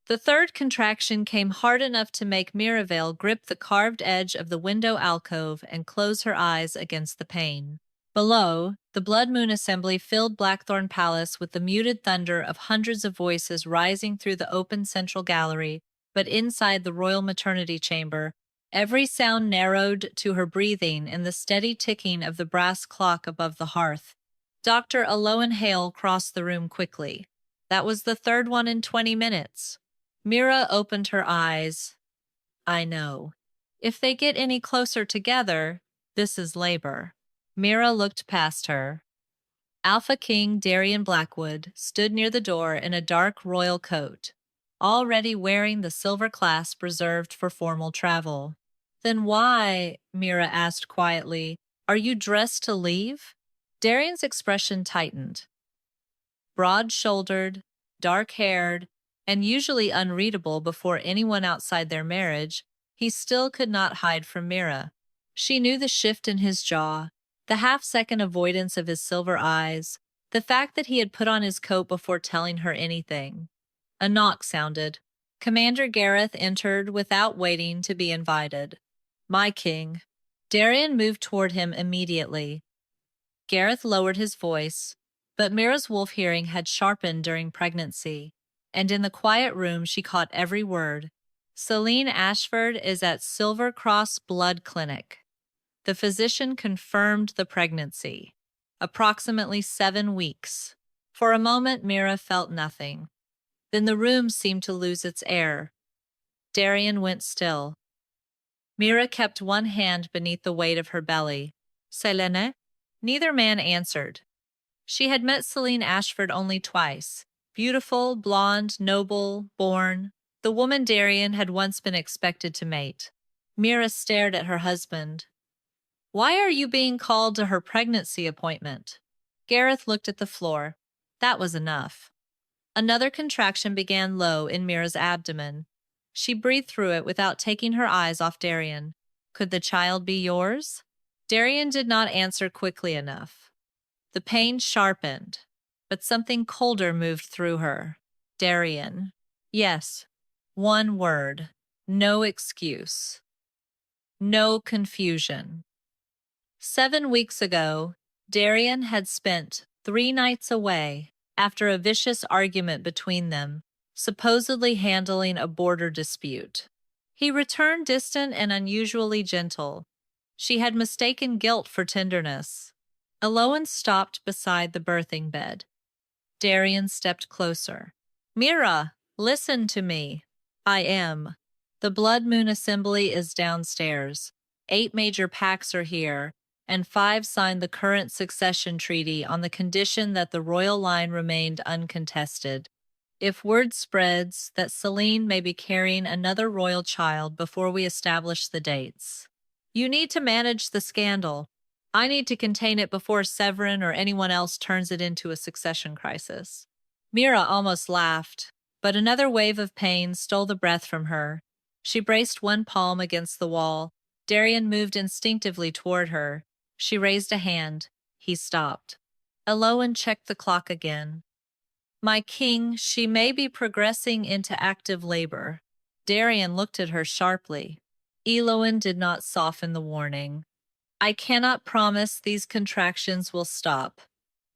The third contraction came hard enough to make Mira Vale grip the carved edge of the window alcove and close her eyes against the pane. Below, the Blood Moon Assembly filled Blackthorn Palace with the muted thunder of hundreds of voices rising through the open central gallery, but inside the royal maternity chamber, every sound narrowed to her breathing and the steady ticking of the brass clock above the hearth. Dr. Aloan Hale crossed the room quickly. That was the third one in 20 minutes. Mira opened her eyes. I know. If they get any closer together, this is labor. Mira looked past her. Alpha King Darian Blackwood stood near the door in a dark royal coat, already wearing the silver clasp reserved for formal travel. Then why, Mira asked quietly, are you dressed to leave? Darian's expression tightened. Broad-shouldered, dark-haired, and usually unreadable before anyone outside their marriage, he still could not hide from Mira. She knew the shift in his jaw, the half-second avoidance of his silver eyes, the fact that he had put on his coat before telling her anything. A knock sounded. Commander Gareth entered without waiting to be invited. My king. Darian moved toward him immediately. Gareth lowered his voice, but Mira's wolf hearing had sharpened during pregnancy, and in the quiet room she caught every word. Celine Ashford is at Silver Cross Blood Clinic. The physician confirmed the pregnancy. Approximately 7 weeks. For a moment, Mira felt nothing. Then the room seemed to lose its air. Darian went still. Mira kept one hand beneath the weight of her belly. Selene? Neither man answered. She had met Celine Ashford only twice. Beautiful, blonde, noble, born. The woman Darian had once been expected to mate. Mira stared at her husband. Why are you being called to her pregnancy appointment? Gareth looked at the floor. That was enough. Another contraction began low in Mira's abdomen. She breathed through it without taking her eyes off Darian. Could the child be yours? Darian did not answer quickly enough. The pain sharpened, but something colder moved through her. Darian. Yes. One word. No excuse. No confusion. 7 weeks ago, Darian had spent 3 nights away after a vicious argument between them, supposedly handling a border dispute. He returned distant and unusually gentle. She had mistaken guilt for tenderness. Aloan stopped beside the birthing bed. Darian stepped closer. Mira, listen to me. I am. The Blood Moon Assembly is downstairs. 8 major pacts are here, and 5 signed the current succession treaty on the condition that the royal line remained uncontested. If word spreads that Celine may be carrying another royal child before we establish the dates. You need to manage the scandal. I need to contain it before Severin or anyone else turns it into a succession crisis. Mira almost laughed, but another wave of pain stole the breath from her. She braced one palm against the wall. Darian moved instinctively toward her. She raised a hand. He stopped. Aloan checked the clock again. My king, she may be progressing into active labor. Darian looked at her sharply. Eloan did not soften the warning. I cannot promise these contractions will stop.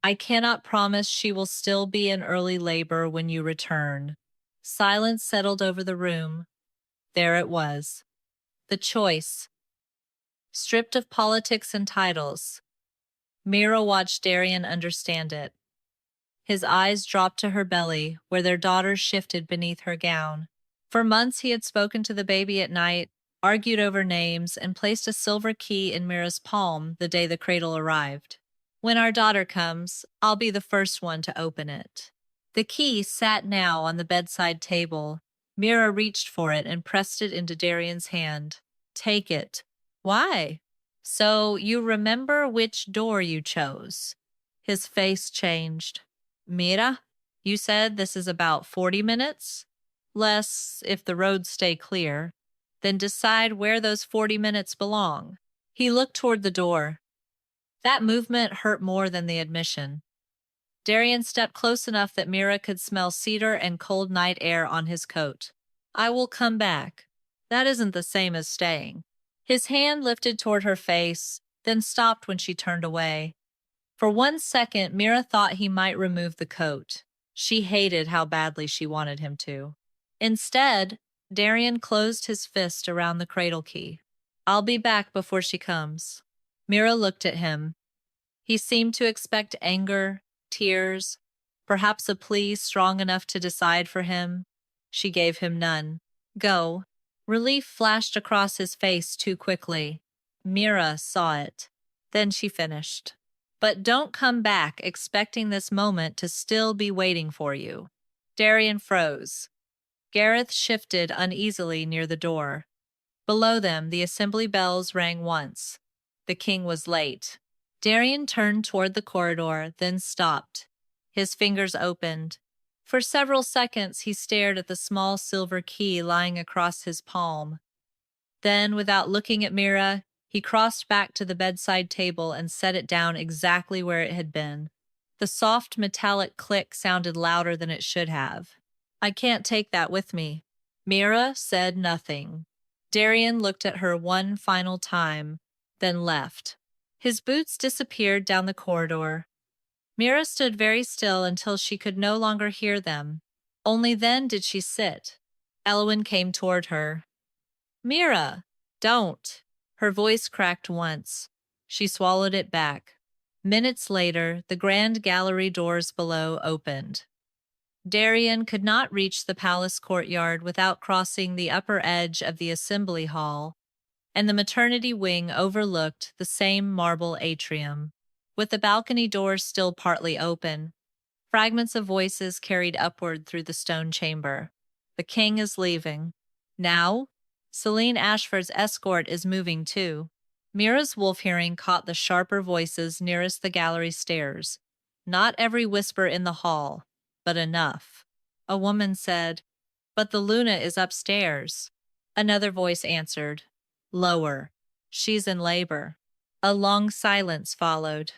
I cannot promise she will still be in early labor when you return. Silence settled over the room. There it was. The choice. Stripped of politics and titles. Mira watched Darian understand it. His eyes dropped to her belly, where their daughter shifted beneath her gown. For months he had spoken to the baby at night, argued over names, and placed a silver key in Mira's palm the day the cradle arrived. When our daughter comes, I'll be the first one to open it. The key sat now on the bedside table. Mira reached for it and pressed it into Darian's hand. Take it. Why? So you remember which door you chose. His face changed. Mira, you said this is about 40 minutes? Less if the roads stay clear. Then decide where those 40 minutes belong. He looked toward the door. That movement hurt more than the admission. Darian stepped close enough that Mira could smell cedar and cold night air on his coat. I will come back. That isn't the same as staying. His hand lifted toward her face, then stopped when she turned away. For 1 second, Mira thought he might remove the coat. She hated how badly she wanted him to. Instead, Darian closed his fist around the cradle key. I'll be back before she comes. Mira looked at him. He seemed to expect anger, tears, perhaps a plea strong enough to decide for him. She gave him none. Go. Relief flashed across his face too quickly. Mira saw it. Then she finished. But don't come back expecting this moment to still be waiting for you. Darian froze. Gareth shifted uneasily near the door. Below them, the assembly bells rang once. The king was late. Darian turned toward the corridor, then stopped. His fingers opened. For several seconds, he stared at the small silver key lying across his palm. Then, without looking at Mira, he crossed back to the bedside table and set it down exactly where it had been. The soft metallic click sounded louder than it should have. I can't take that with me. Mira said nothing. Darian looked at her one final time, then left. His boots disappeared down the corridor. Mira stood very still until she could no longer hear them. Only then did she sit. Elwyn came toward her. Mira, don't. Her voice cracked once. She swallowed it back. Minutes later, the grand gallery doors below opened. Darian could not reach the palace courtyard without crossing the upper edge of the assembly hall, and the maternity wing overlooked the same marble atrium, with the balcony doors still partly open. Fragments of voices carried upward through the stone chamber. The king is leaving. Now? Celine Ashford's escort is moving too. Mira's wolf hearing caught the sharper voices nearest the gallery stairs. Not every whisper in the hall, but enough. A woman said, "But the Luna is upstairs." Another voice answered, "Lower. She's in labor." A long silence followed.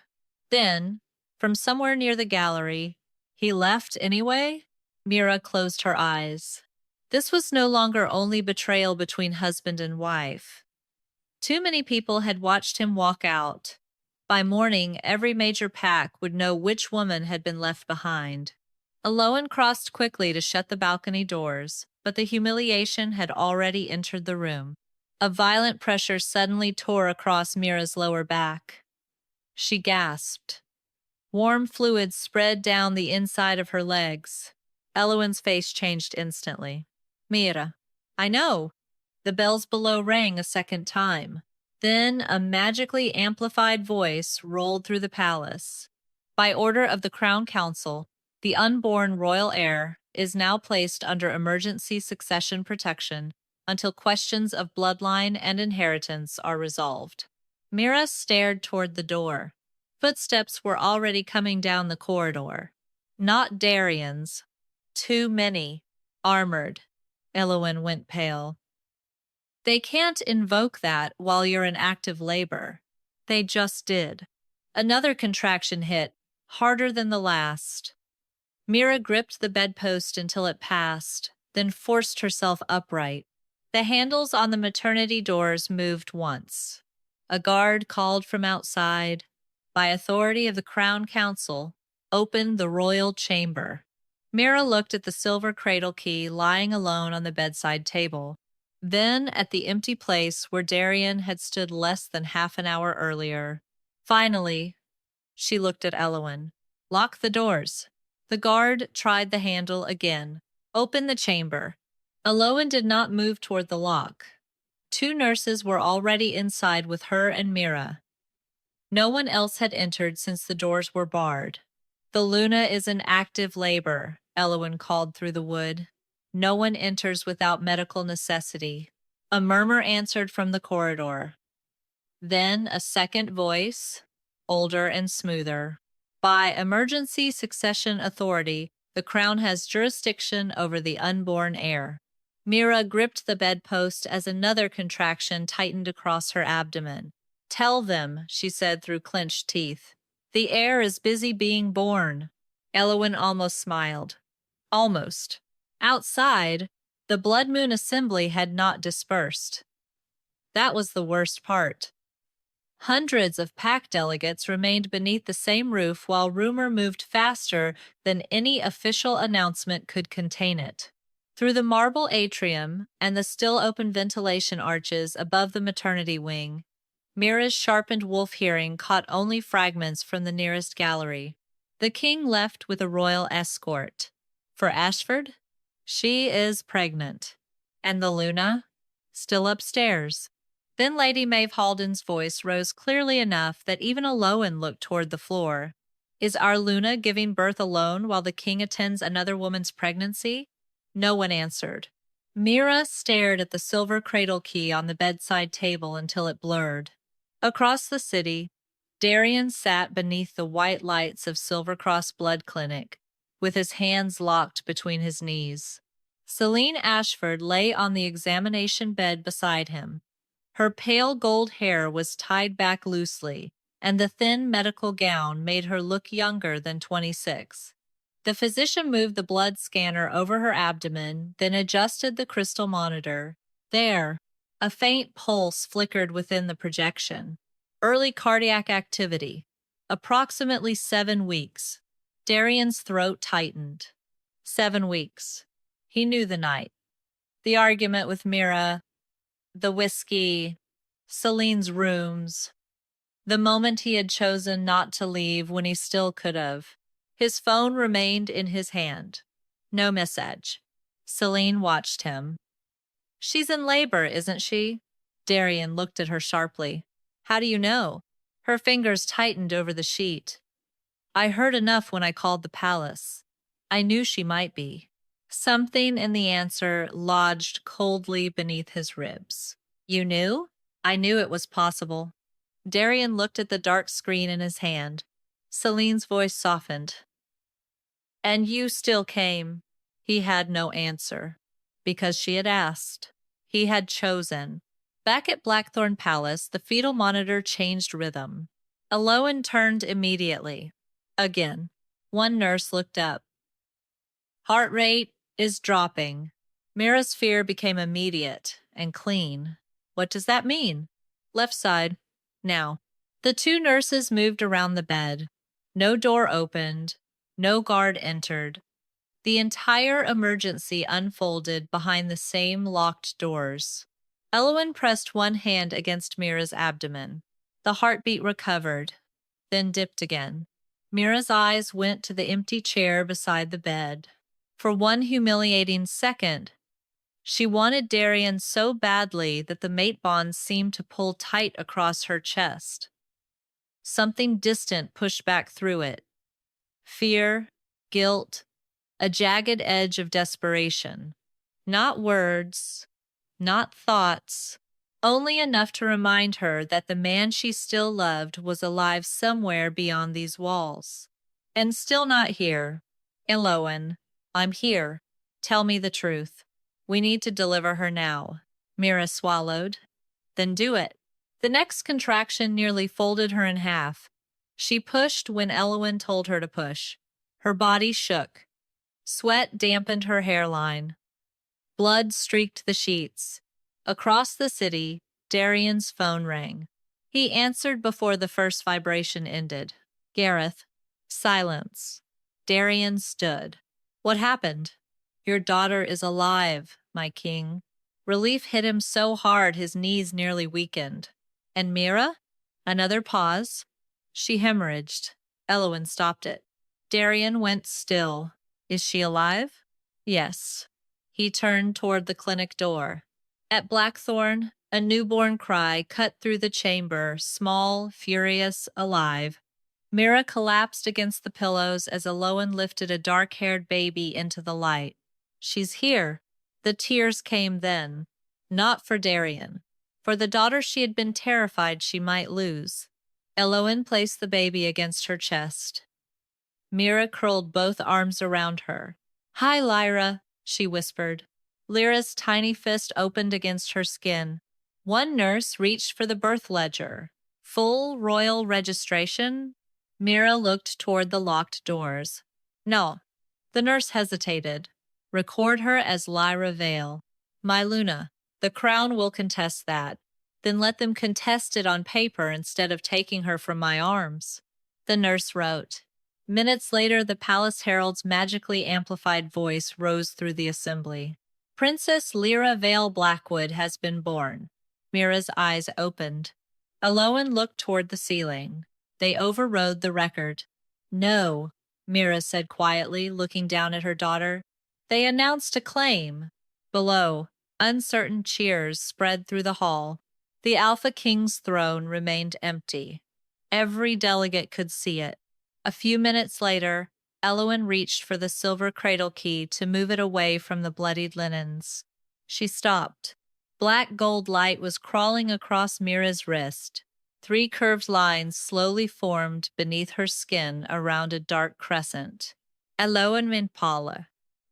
Then, from somewhere near the gallery, "He left anyway?" Mira closed her eyes. This was no longer only betrayal between husband and wife. Too many people had watched him walk out. By morning, every major pack would know which woman had been left behind. Aloan crossed quickly to shut the balcony doors, but the humiliation had already entered the room. A violent pressure suddenly tore across Mira's lower back. She gasped. Warm fluid spread down the inside of her legs. Eloan's face changed instantly. Mira, I know. The bells below rang a second time. Then a magically amplified voice rolled through the palace. By order of the Crown Council, the unborn royal heir is now placed under emergency succession protection until questions of bloodline and inheritance are resolved. Mira stared toward the door. Footsteps were already coming down the corridor. Not Darian's. Too many. Armored. Eloan went pale. They can't invoke that while you're in active labor. They just did. Another contraction hit, harder than the last. Mira gripped the bedpost until it passed, then forced herself upright. The handles on the maternity doors moved once. A guard called from outside, by authority of the Crown Council, opened the royal chamber. Mira looked at the silver cradle key lying alone on the bedside table, then at the empty place where Darian had stood less than half an hour earlier. Finally, she looked at Eloan. Lock the doors. The guard tried the handle again. Open the chamber. Eloan did not move toward the lock. 2 nurses were already inside with her and Mira. No one else had entered since the doors were barred. The Luna is in active labor, Eloan called through the wood. No one enters without medical necessity. A murmur answered from the corridor. Then a second voice, older and smoother. By emergency succession authority, the Crown has jurisdiction over the unborn heir. Mira gripped the bedpost as another contraction tightened across her abdomen. Tell them, she said through clenched teeth. The heir is busy being born. Elowen almost smiled. Almost. Outside, the Blood Moon Assembly had not dispersed. That was the worst part. Hundreds of pack delegates remained beneath the same roof while rumor moved faster than any official announcement could contain it. Through the marble atrium and the still open ventilation arches above the maternity wing, Mira's sharpened wolf hearing caught only fragments from the nearest gallery. The king left with a royal escort. For Ashford, she is pregnant. And the Luna? Still upstairs. Then Lady Maeve Halden's voice rose clearly enough that even Aloan looked toward the floor. Is our Luna giving birth alone while the king attends another woman's pregnancy? No one answered. Mira stared at the silver cradle key on the bedside table until it blurred. Across the city, Darian sat beneath the white lights of Silver Cross Blood Clinic, with his hands locked between his knees. Celine Ashford lay on the examination bed beside him. Her pale gold hair was tied back loosely, and the thin medical gown made her look younger than 26. The physician moved the blood scanner over her abdomen, then adjusted the crystal monitor. There, a faint pulse flickered within the projection. Early cardiac activity. Approximately 7 weeks. Darian's throat tightened. 7 weeks. He knew the night. The argument with Mira, the whiskey, Celine's rooms, the moment he had chosen not to leave when he still could have. His phone remained in his hand. No message. Celine watched him. She's in labor, isn't she? Darian looked at her sharply. How do you know? Her fingers tightened over the sheet. I heard enough when I called the palace. I knew she might be. Something in the answer lodged coldly beneath his ribs. You knew? I knew it was possible. Darian looked at the dark screen in his hand. Celine's voice softened. And you still came. He had no answer. Because she had asked. He had chosen. Back at Blackthorn Palace, the fetal monitor changed rhythm. Aloan turned immediately. Again. One nurse looked up. Heart rate is dropping. Mira's fear became immediate and clean. What does that mean? Left side. Now. The two nurses moved around the bed. No door opened. No guard entered. The entire emergency unfolded behind the same locked doors. Elowen pressed one hand against Mira's abdomen. The heartbeat recovered, then dipped again. Mira's eyes went to the empty chair beside the bed. For one humiliating second, she wanted Darian so badly that the mate bond seemed to pull tight across her chest. Something distant pushed back through it. Fear, guilt, a jagged edge of desperation. Not words, not thoughts, only enough to remind her that the man she still loved was alive somewhere beyond these walls. And still not here. Elowen, I'm here. Tell me the truth. We need to deliver her now. Mira swallowed. Then do it. The next contraction nearly folded her in half. She pushed when Elowen told her to push. Her body shook. Sweat dampened her hairline. Blood streaked the sheets. Across the city, Darian's phone rang. He answered before the first vibration ended. Gareth. Silence. Darian stood. What happened? Your daughter is alive, my king. Relief hit him so hard his knees nearly weakened. And Mira? Another pause. She hemorrhaged. Elowen stopped it. Darian went still. Is she alive? Yes. He turned toward the clinic door. At Blackthorn, a newborn cry cut through the chamber, small, furious, alive. Mira collapsed against the pillows as Elowen lifted a dark-haired baby into the light. She's here. The tears came then. Not for Darian. For the daughter she had been terrified she might lose. Elowen placed the baby against her chest. Mira curled both arms around her. Hi, Lyra, she whispered. Lyra's tiny fist opened against her skin. One nurse reached for the birth ledger. Full royal registration? Mira looked toward the locked doors. No. The nurse hesitated. Record her as Lyra Vale. My Luna. The Crown will contest that. Then let them contest it on paper instead of taking her from my arms. The nurse wrote. Minutes later, the palace herald's magically amplified voice rose through the assembly. Princess Mira Vale Blackwood has been born. Mira's eyes opened. Aloan looked toward the ceiling. They overrode the record. No, Mira said quietly, looking down at her daughter. They announced a claim. Below, uncertain cheers spread through the hall. The Alpha King's throne remained empty. Every delegate could see it. A few minutes later, Elowen reached for the silver cradle key to move it away from the bloodied linens. She stopped. Black gold light was crawling across Mira's wrist. 3 curved lines slowly formed beneath her skin around a dark crescent. Elowen Minpala.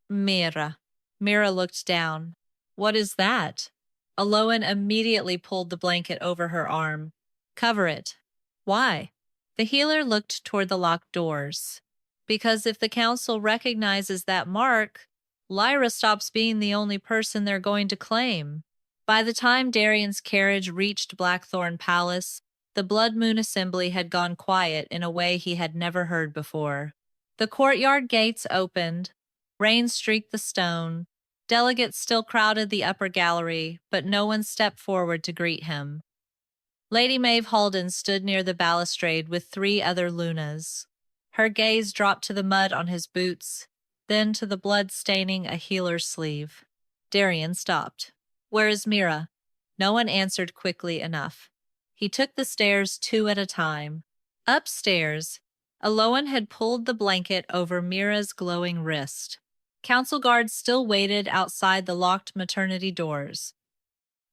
Mira. Mira looked down. What is that? Elowen immediately pulled the blanket over her arm. Cover it. Why? The healer looked toward the locked doors. Because if the council recognizes that mark, Lyra stops being the only person they're going to claim. By the time Darian's carriage reached Blackthorn Palace, the Blood Moon Assembly had gone quiet in a way he had never heard before. The courtyard gates opened. Rain streaked the stone. Delegates still crowded the upper gallery, but no one stepped forward to greet him. Lady Maeve Halden stood near the balustrade with 3 other Lunas. Her gaze dropped to the mud on his boots, then to the blood staining a healer's sleeve. Darian stopped. Where is Mira? No one answered quickly enough. He took the stairs 2 at a time. Upstairs, Elowen had pulled the blanket over Mira's glowing wrist. Council guards still waited outside the locked maternity doors.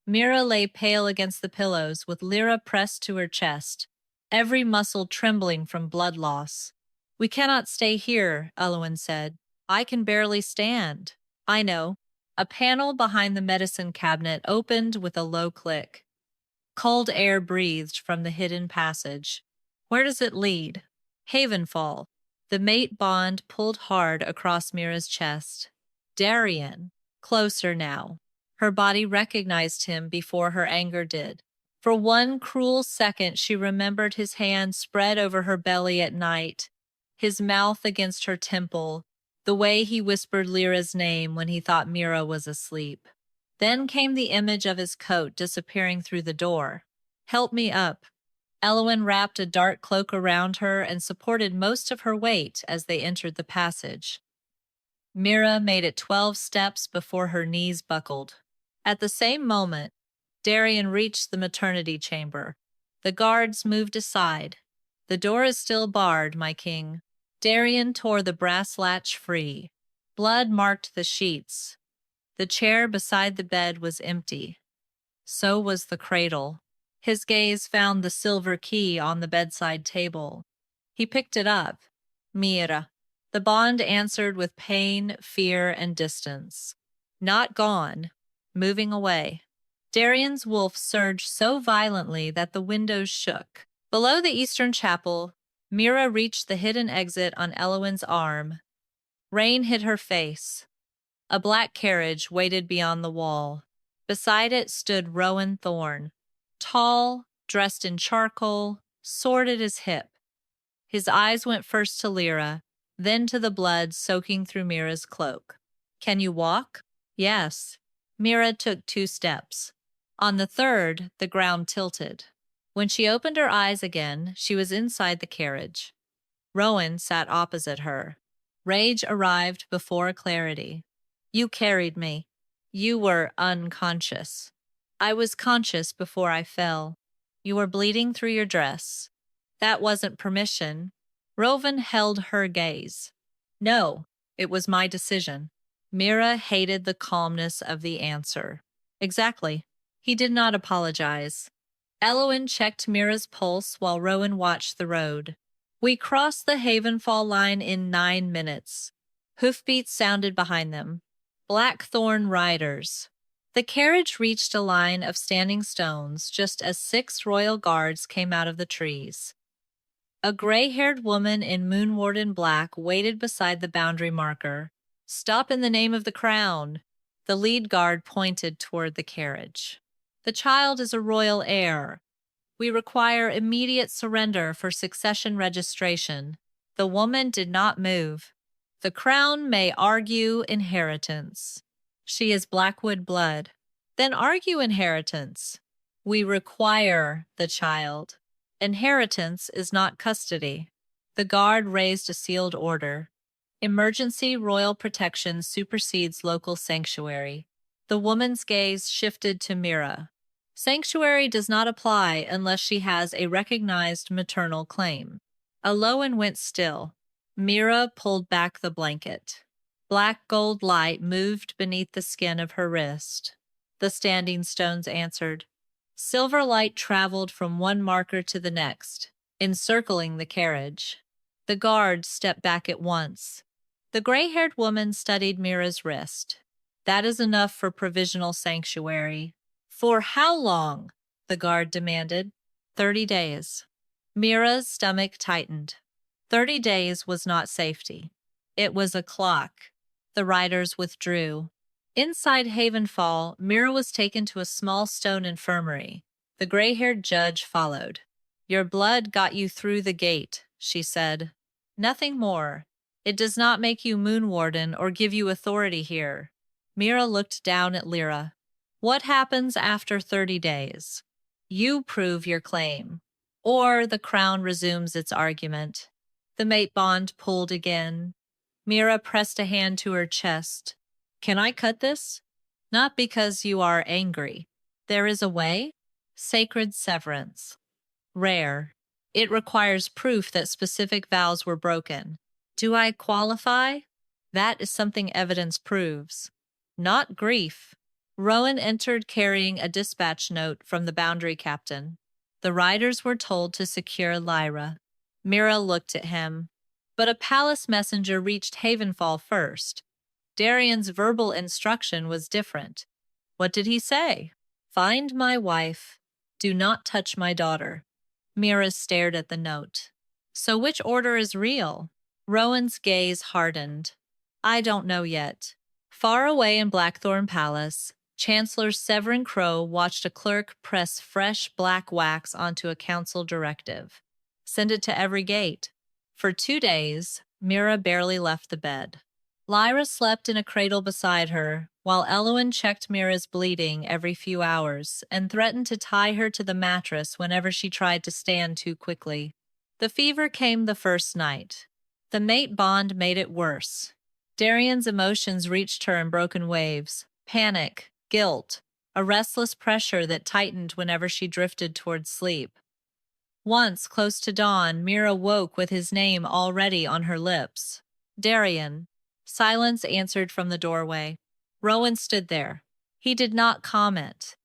Mira lay pale against the pillows with Lyra pressed to her chest, every muscle trembling from blood loss. We cannot stay here, Elowen said. I can barely stand. I know. A panel behind the medicine cabinet opened with a low click. Cold air breathed from the hidden passage. Where does it lead? Havenfall. The mate bond pulled hard across Mira's chest. Darian. Closer now. Her body recognized him before her anger did. For one cruel second, she remembered his hand spread over her belly at night, his mouth against her temple, the way he whispered Lyra's name when he thought Mira was asleep. Then came the image of his coat disappearing through the door. Help me up. Elowen wrapped a dark cloak around her and supported most of her weight as they entered the passage. Mira made it 12 steps before her knees buckled. At the same moment, Darian reached the maternity chamber. The guards moved aside. The door is still barred, my king. Darian tore the brass latch free. Blood marked the sheets. The chair beside the bed was empty. So was the cradle. His gaze found the silver key on the bedside table. He picked it up. Mira. The bond answered with pain, fear, and distance. Not gone. Moving away. Darian's wolf surged so violently that the windows shook. Below the eastern chapel, Mira reached the hidden exit on Elowen's arm. Rain hit her face. A black carriage waited beyond the wall. Beside it stood Rowan Thorne, tall, dressed in charcoal, sword at his hip. His eyes went first to Lyra, then to the blood soaking through Mira's cloak. Can you walk? Yes. Mira took 2 steps. On the third, the ground tilted. When she opened her eyes again, she was inside the carriage. Rowan sat opposite her. Rage arrived before clarity. You carried me. You were unconscious. I was conscious before I fell. You were bleeding through your dress. That wasn't permission. Rowan held her gaze. No, it was my decision. Mira hated the calmness of the answer. Exactly. He did not apologize. Elowen checked Mira's pulse while Rowan watched the road. We crossed the Havenfall line in 9 minutes. Hoofbeats sounded behind them. Blackthorn riders. The carriage reached a line of standing stones just as 6 royal guards came out of the trees. A gray-haired woman in moon-warden black waited beside the boundary marker. "Stop in the name of the crown." The lead guard pointed toward the carriage. "The child is a royal heir. We require immediate surrender for succession registration." The woman did not move. "The crown may argue inheritance." "She is Blackwood blood." "Then argue inheritance." "We require the child." "Inheritance is not custody." The guard raised a sealed order. "Emergency royal protection supersedes local sanctuary." The woman's gaze shifted to Mira. "Sanctuary does not apply unless she has a recognized maternal claim." Aloan went still. Mira pulled back the blanket. Black gold light moved beneath the skin of her wrist. The standing stones answered. Silver light traveled from one marker to the next, encircling the carriage. The guard stepped back at once. The gray-haired woman studied Mira's wrist. "That is enough for provisional sanctuary." "For how long?" the guard demanded. 30 days. Mira's stomach tightened. 30 days was not safety. It was a clock. The riders withdrew. Inside Havenfall, Mira was taken to a small stone infirmary. The gray-haired judge followed. "Your blood got you through the gate," she said. "Nothing more. It does not make you moon warden or give you authority here." Mira looked down at Lyra. "What happens after 30 days? You prove your claim, or the crown resumes its argument." The mate bond pulled again. Mira pressed a hand to her chest. "Can I cut this?" "Not because you are angry. There is a way. Sacred severance. Rare. It requires proof that specific vows were broken." "Do I qualify?" "That is something evidence proves." "Not grief." Rowan entered carrying a dispatch note from the boundary captain. The riders were told to secure Lyra. Mira looked at him. But a palace messenger reached Havenfall first. Darian's verbal instruction was different. What did he say? "Find my wife. Do not touch my daughter." Mira stared at the note. "So which order is real?" Rowan's gaze hardened. "I don't know yet." Far away in Blackthorn Palace, Chancellor Severin Crow watched a clerk press fresh black wax onto a council directive. "Send it to every gate." For 2 days, Mira barely left the bed. Lyra slept in a cradle beside her, while Elowen checked Mira's bleeding every few hours and threatened to tie her to the mattress whenever she tried to stand too quickly. The fever came the first night. The mate bond made it worse. Darian's emotions reached her in broken waves: panic, guilt, a restless pressure that tightened whenever she drifted toward sleep. Once, close to dawn, Mira woke with his name already on her lips. "Darian." Silence answered from the doorway. Rowan stood there. He did not comment.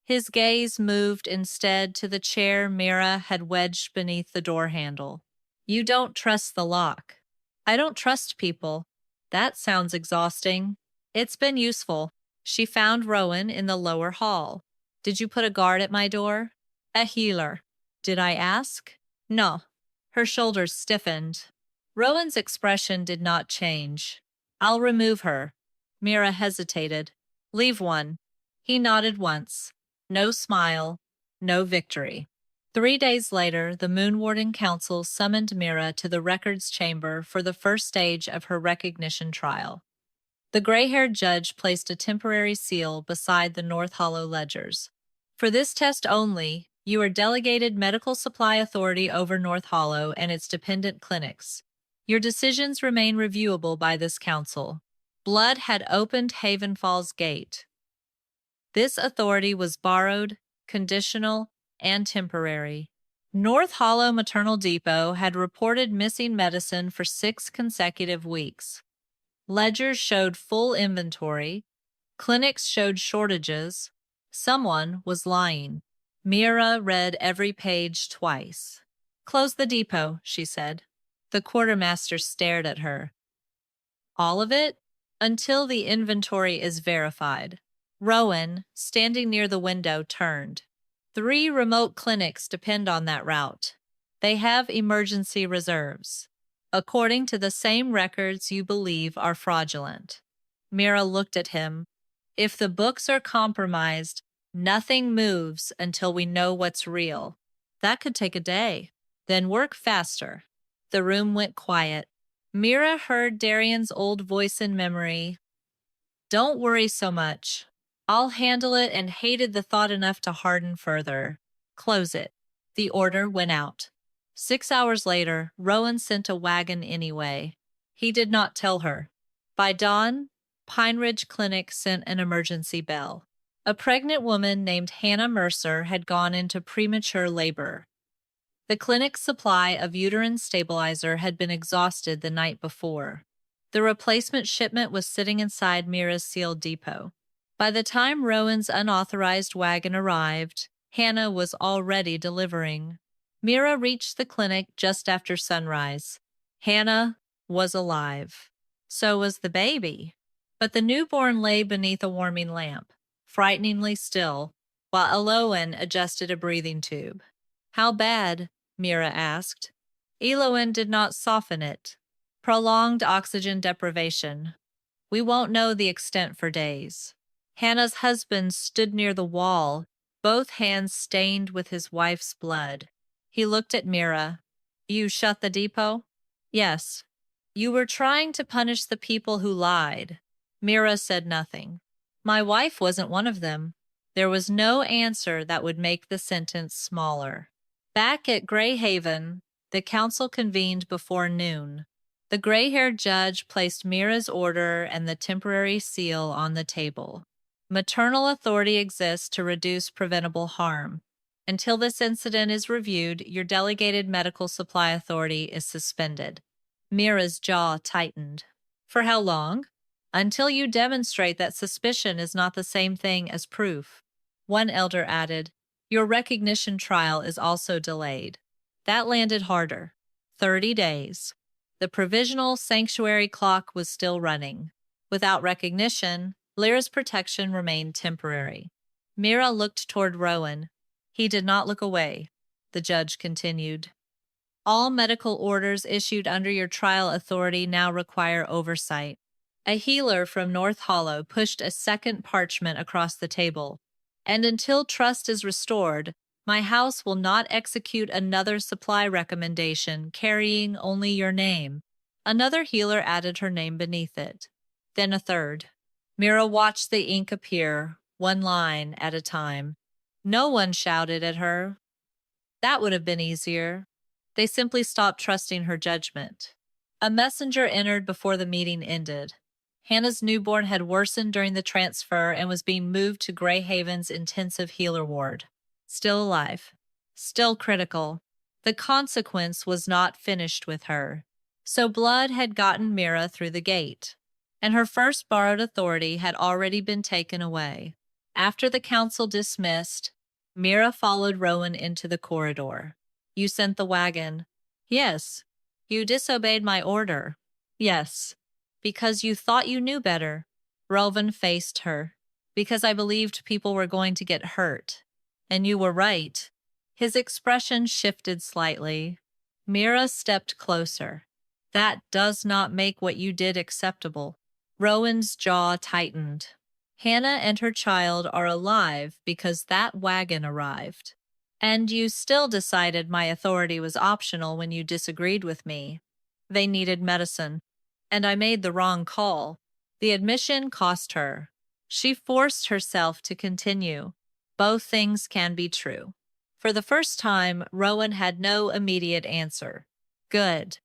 His gaze moved instead to the chair Mira had wedged beneath the door handle. "You don't trust the lock." "I don't trust people." "That sounds exhausting." "It's been useful." She found Rowan in the lower hall. "Did you put a guard at my door?" "A healer." "Did I ask?" "No." Her shoulders stiffened. Rowan's expression did not change. "I'll remove her." Mira hesitated. "Leave one." He nodded once. No smile, no victory. 3 days later, the Moonwarden Council summoned Mira to the records chamber for the first stage of her recognition trial. The gray-haired judge placed a temporary seal beside the North Hollow ledgers. "For this test only, you are delegated medical supply authority over North Hollow and its dependent clinics. Your decisions remain reviewable by this council." Blood had opened Havenfall's gate. This authority was borrowed, conditional, and temporary. North Hollow Maternal Depot had reported missing medicine for 6 consecutive weeks. Ledgers showed full inventory. Clinics showed shortages. Someone was lying. Mira read every page twice. "Close the depot," she said. The quartermaster stared at her. "All of it?" "Until the inventory is verified." Rowan, standing near the window, turned. 3 remote clinics depend on that route. They have emergency reserves, according to the same records you believe are fraudulent. Mira looked at him. If the books are compromised, nothing moves until we know what's real. That could take a day. Then work faster. The room went quiet. Mira heard Darian's old voice in memory. Don't worry so much. I'll handle it, and hated the thought enough to harden further. Close it. The order went out. 6 hours later, Rowan sent a wagon anyway. He did not tell her. By dawn, Pine Ridge Clinic sent an emergency bell. A pregnant woman named Hannah Mercer had gone into premature labor. The clinic's supply of uterine stabilizer had been exhausted the night before. The replacement shipment was sitting inside Mira's sealed depot. By the time Rowan's unauthorized wagon arrived, Hannah was already delivering. Mira reached the clinic just after sunrise. Hannah was alive. So was the baby. But the newborn lay beneath a warming lamp, frighteningly still, while Eloan adjusted a breathing tube. How bad? Mira asked. Eloan did not soften it. Prolonged oxygen deprivation. We won't know the extent for days. Hannah's husband stood near the wall, both hands stained with his wife's blood. He looked at Mira. You shut the depot? Yes. You were trying to punish the people who lied. Mira said nothing. My wife wasn't one of them. There was no answer that would make the sentence smaller. Back at Grey Haven, the council convened before noon. The gray-haired judge placed Mira's order and the temporary seal on the table. Maternal authority exists to reduce preventable harm. Until this incident is reviewed, your delegated medical supply authority is suspended. Mira's jaw tightened. For how long? Until you demonstrate that suspicion is not the same thing as proof. One elder added, your recognition trial is also delayed. That landed harder. 30 days. The provisional sanctuary clock was still running. Without recognition, Lyra's protection remained temporary. Mira looked toward Rowan. He did not look away. The judge continued. All medical orders issued under your trial authority now require oversight. A healer from North Hollow pushed a second parchment across the table. And until trust is restored, my house will not execute another supply recommendation carrying only your name. Another healer added her name beneath it. Then a third. Mira watched the ink appear, one line at a time. No one shouted at her. That would have been easier. They simply stopped trusting her judgment. A messenger entered before the meeting ended. Hannah's newborn had worsened during the transfer and was being moved to Grey Haven's intensive healer ward. Still alive. Still critical. The consequence was not finished with her. So blood had gotten Mira through the gate, and her first borrowed authority had already been taken away. After the council dismissed, Mira followed Rowan into the corridor. You sent the wagon. Yes. You disobeyed my order. Yes. Because you thought you knew better. Rowan faced her. Because I believed people were going to get hurt. And you were right. His expression shifted slightly. Mira stepped closer. That does not make what you did acceptable. Rowan's jaw tightened. Hannah and her child are alive because that wagon arrived. And you still decided my authority was optional when you disagreed with me. They needed medicine. And I made the wrong call. The admission cost her. She forced herself to continue. Both things can be true. For the first time, Rowan had no immediate answer. Good.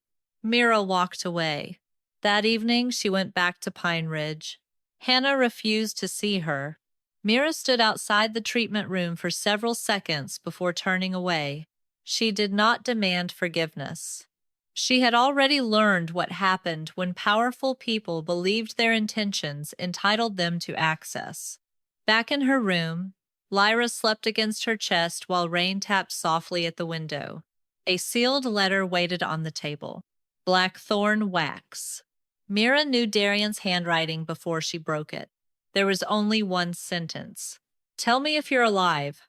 Mira walked away. That evening, she went back to Pine Ridge. Hannah refused to see her. Mira stood outside the treatment room for several seconds before turning away. She did not demand forgiveness. She had already learned what happened when powerful people believed their intentions entitled them to access. Back in her room, Lyra slept against her chest while rain tapped softly at the window. A sealed letter waited on the table. Blackthorn wax. Mira knew Darian's handwriting before she broke it. There was only one sentence. Tell me if you're alive.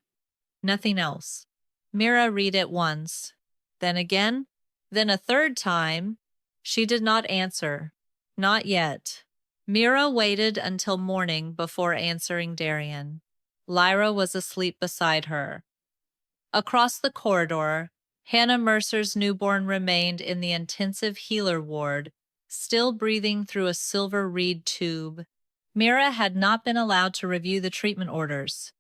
Nothing else. Mira read it once. Then again, then a third time. She did not answer. Not yet. Mira waited until morning before answering Darian. Lyra was asleep beside her. Across the corridor, Hannah Mercer's newborn remained in the intensive healer ward, still breathing through a silver reed tube. Mira had not been allowed to review the treatment orders.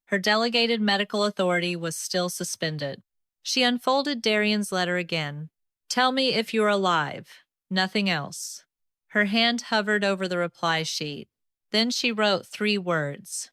Her delegated medical authority was still suspended. She unfolded Darian's letter again. Tell me if you're alive. Nothing else. Her hand hovered over the reply sheet. Then she wrote 3 words.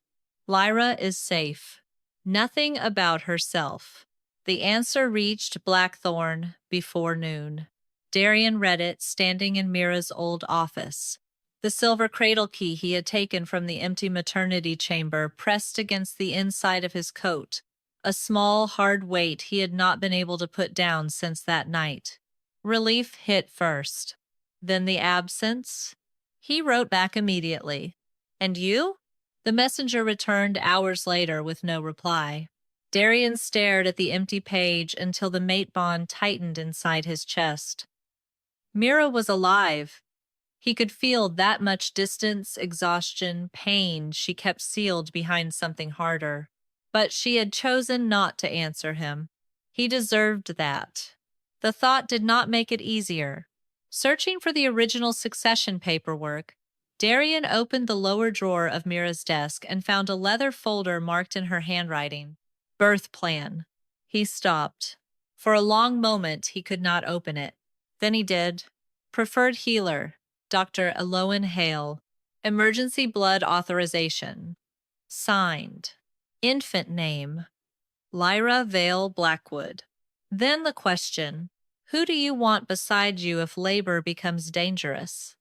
Lyra is safe. Nothing about herself. The answer reached Blackthorn before noon. Darian read it, standing in Mira's old office. The silver cradle key he had taken from the empty maternity chamber pressed against the inside of his coat, a small, hard weight he had not been able to put down since that night. Relief hit first. Then the absence. He wrote back immediately. And you? The messenger returned hours later with no reply. Darian stared at the empty page until the mate bond tightened inside his chest. Mira was alive. He could feel that much distance, exhaustion, pain she kept sealed behind something harder. But she had chosen not to answer him. He deserved that. The thought did not make it easier. Searching for the original succession paperwork, Darian opened the lower drawer of Mira's desk and found a leather folder marked in her handwriting. Birth plan. He stopped. For a long moment, he could not open it. Then he did. Preferred healer, Dr. Eloan Hale. Emergency blood authorization. Signed. Infant name, Mira Vale Blackwood. Then the question, who do you want beside you if labor becomes dangerous?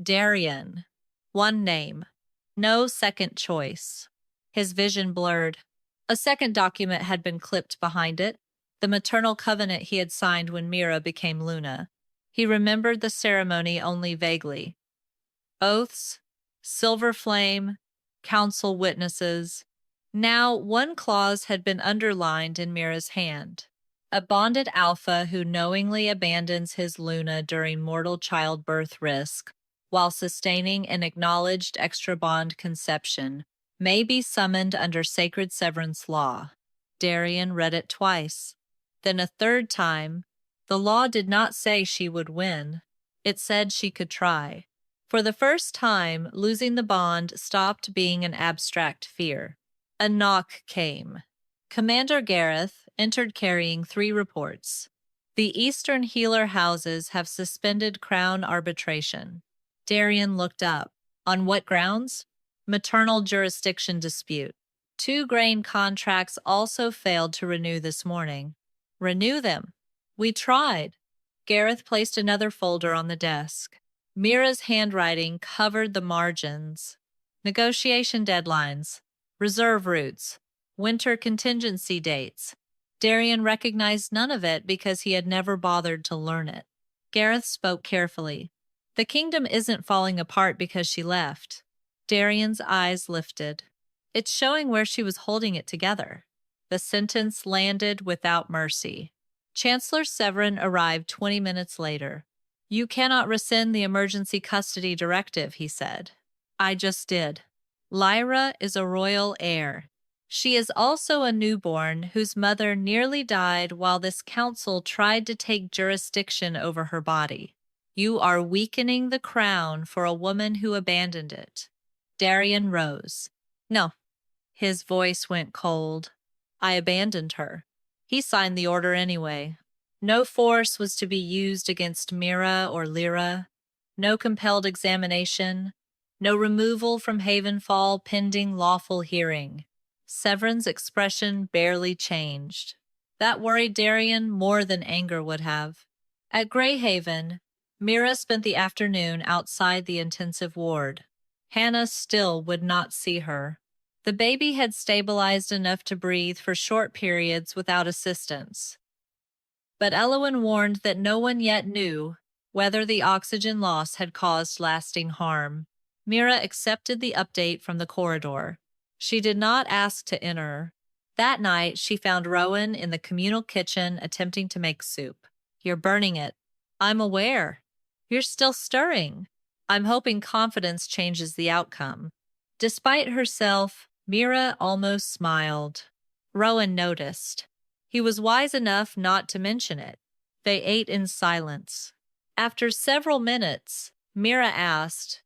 Darian. One name. No second choice. His vision blurred. A second document had been clipped behind it, the maternal covenant he had signed when Mira became Luna. He remembered the ceremony only vaguely. Oaths, silver flame, council witnesses. Now, one clause had been underlined in Mira's hand. A bonded alpha who knowingly abandons his Luna during mortal childbirth risk, while sustaining an acknowledged extra-bond conception, may be summoned under sacred severance law. Darian read it twice. Then a third time. The law did not say she would win. It said she could try. For the first time, losing the bond stopped being an abstract fear. A knock came. Commander Gareth entered carrying 3 reports. The Eastern Healer Houses have suspended Crown arbitration. Darian looked up. On what grounds? Maternal jurisdiction dispute. 2 grain contracts also failed to renew this morning. Renew them. We tried. Gareth placed another folder on the desk. Mira's handwriting covered the margins. Negotiation deadlines. Reserve routes. Winter contingency dates. Darian recognized none of it because he had never bothered to learn it. Gareth spoke carefully. The kingdom isn't falling apart because she left. Darian's eyes lifted. It's showing where she was holding it together. The sentence landed without mercy. Chancellor Severin arrived 20 minutes later. You cannot rescind the emergency custody directive, he said. I just did. Lyra is a royal heir. She is also a newborn whose mother nearly died while this council tried to take jurisdiction over her body. You are weakening the crown for a woman who abandoned it. Darian rose. No. His voice went cold. I abandoned her. He signed the order anyway. No force was to be used against Mira or Lyra. No compelled examination. No removal from Havenfall pending lawful hearing. Severin's expression barely changed. That worried Darian more than anger would have. At Greyhaven, Mira spent the afternoon outside the intensive ward. Hannah still would not see her. The baby had stabilized enough to breathe for short periods without assistance. But Eloan warned that no one yet knew whether the oxygen loss had caused lasting harm. Mira accepted the update from the corridor. She did not ask to enter. That night, she found Rowan in the communal kitchen attempting to make soup. You're burning it. I'm aware. You're still stirring. I'm hoping confidence changes the outcome. Despite herself, Mira almost smiled. Rowan noticed. He was wise enough not to mention it. They ate in silence. After several minutes, Mira asked,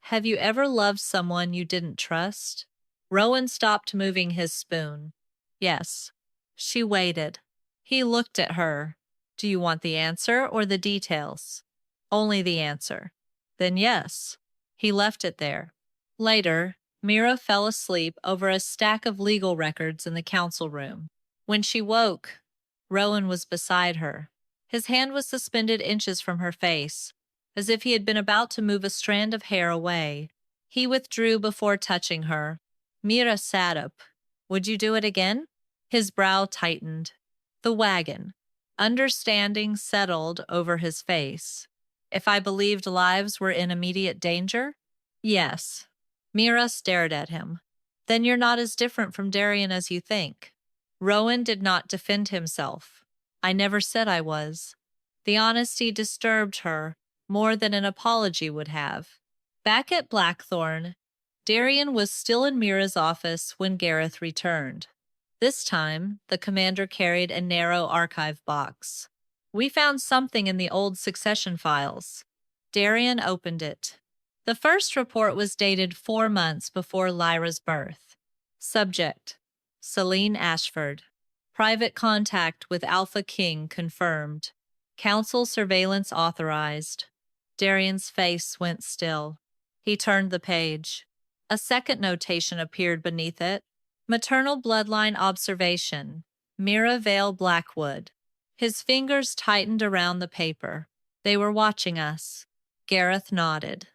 "Have you ever loved someone you didn't trust?" Rowan stopped moving his spoon. Yes. She waited. He looked at her. Do you want the answer or the details? Only the answer. Then yes. He left it there. Later, Mira fell asleep over a stack of legal records in the council room. When she woke, Rowan was beside her. His hand was suspended inches from her face, as if he had been about to move a strand of hair away. He withdrew before touching her. Mira sat up. Would you do it again? His brow tightened. The wagon. Understanding settled over his face. If I believed lives were in immediate danger? Yes. Mira stared at him. Then you're not as different from Darian as you think. Rowan did not defend himself. I never said I was. The honesty disturbed her more than an apology would have. Back at Blackthorn, Darian was still in Mira's office when Gareth returned. This time, the commander carried a narrow archive box. We found something in the old succession files. Darian opened it. The first report was dated 4 months before Lyra's birth. Subject: Celine Ashford. Private contact with Alpha King confirmed. Council surveillance authorized. Darian's face went still. He turned the page. A second notation appeared beneath it. Maternal bloodline observation. Mira Vale Blackwood. His fingers tightened around the paper. They were watching us. Gareth nodded.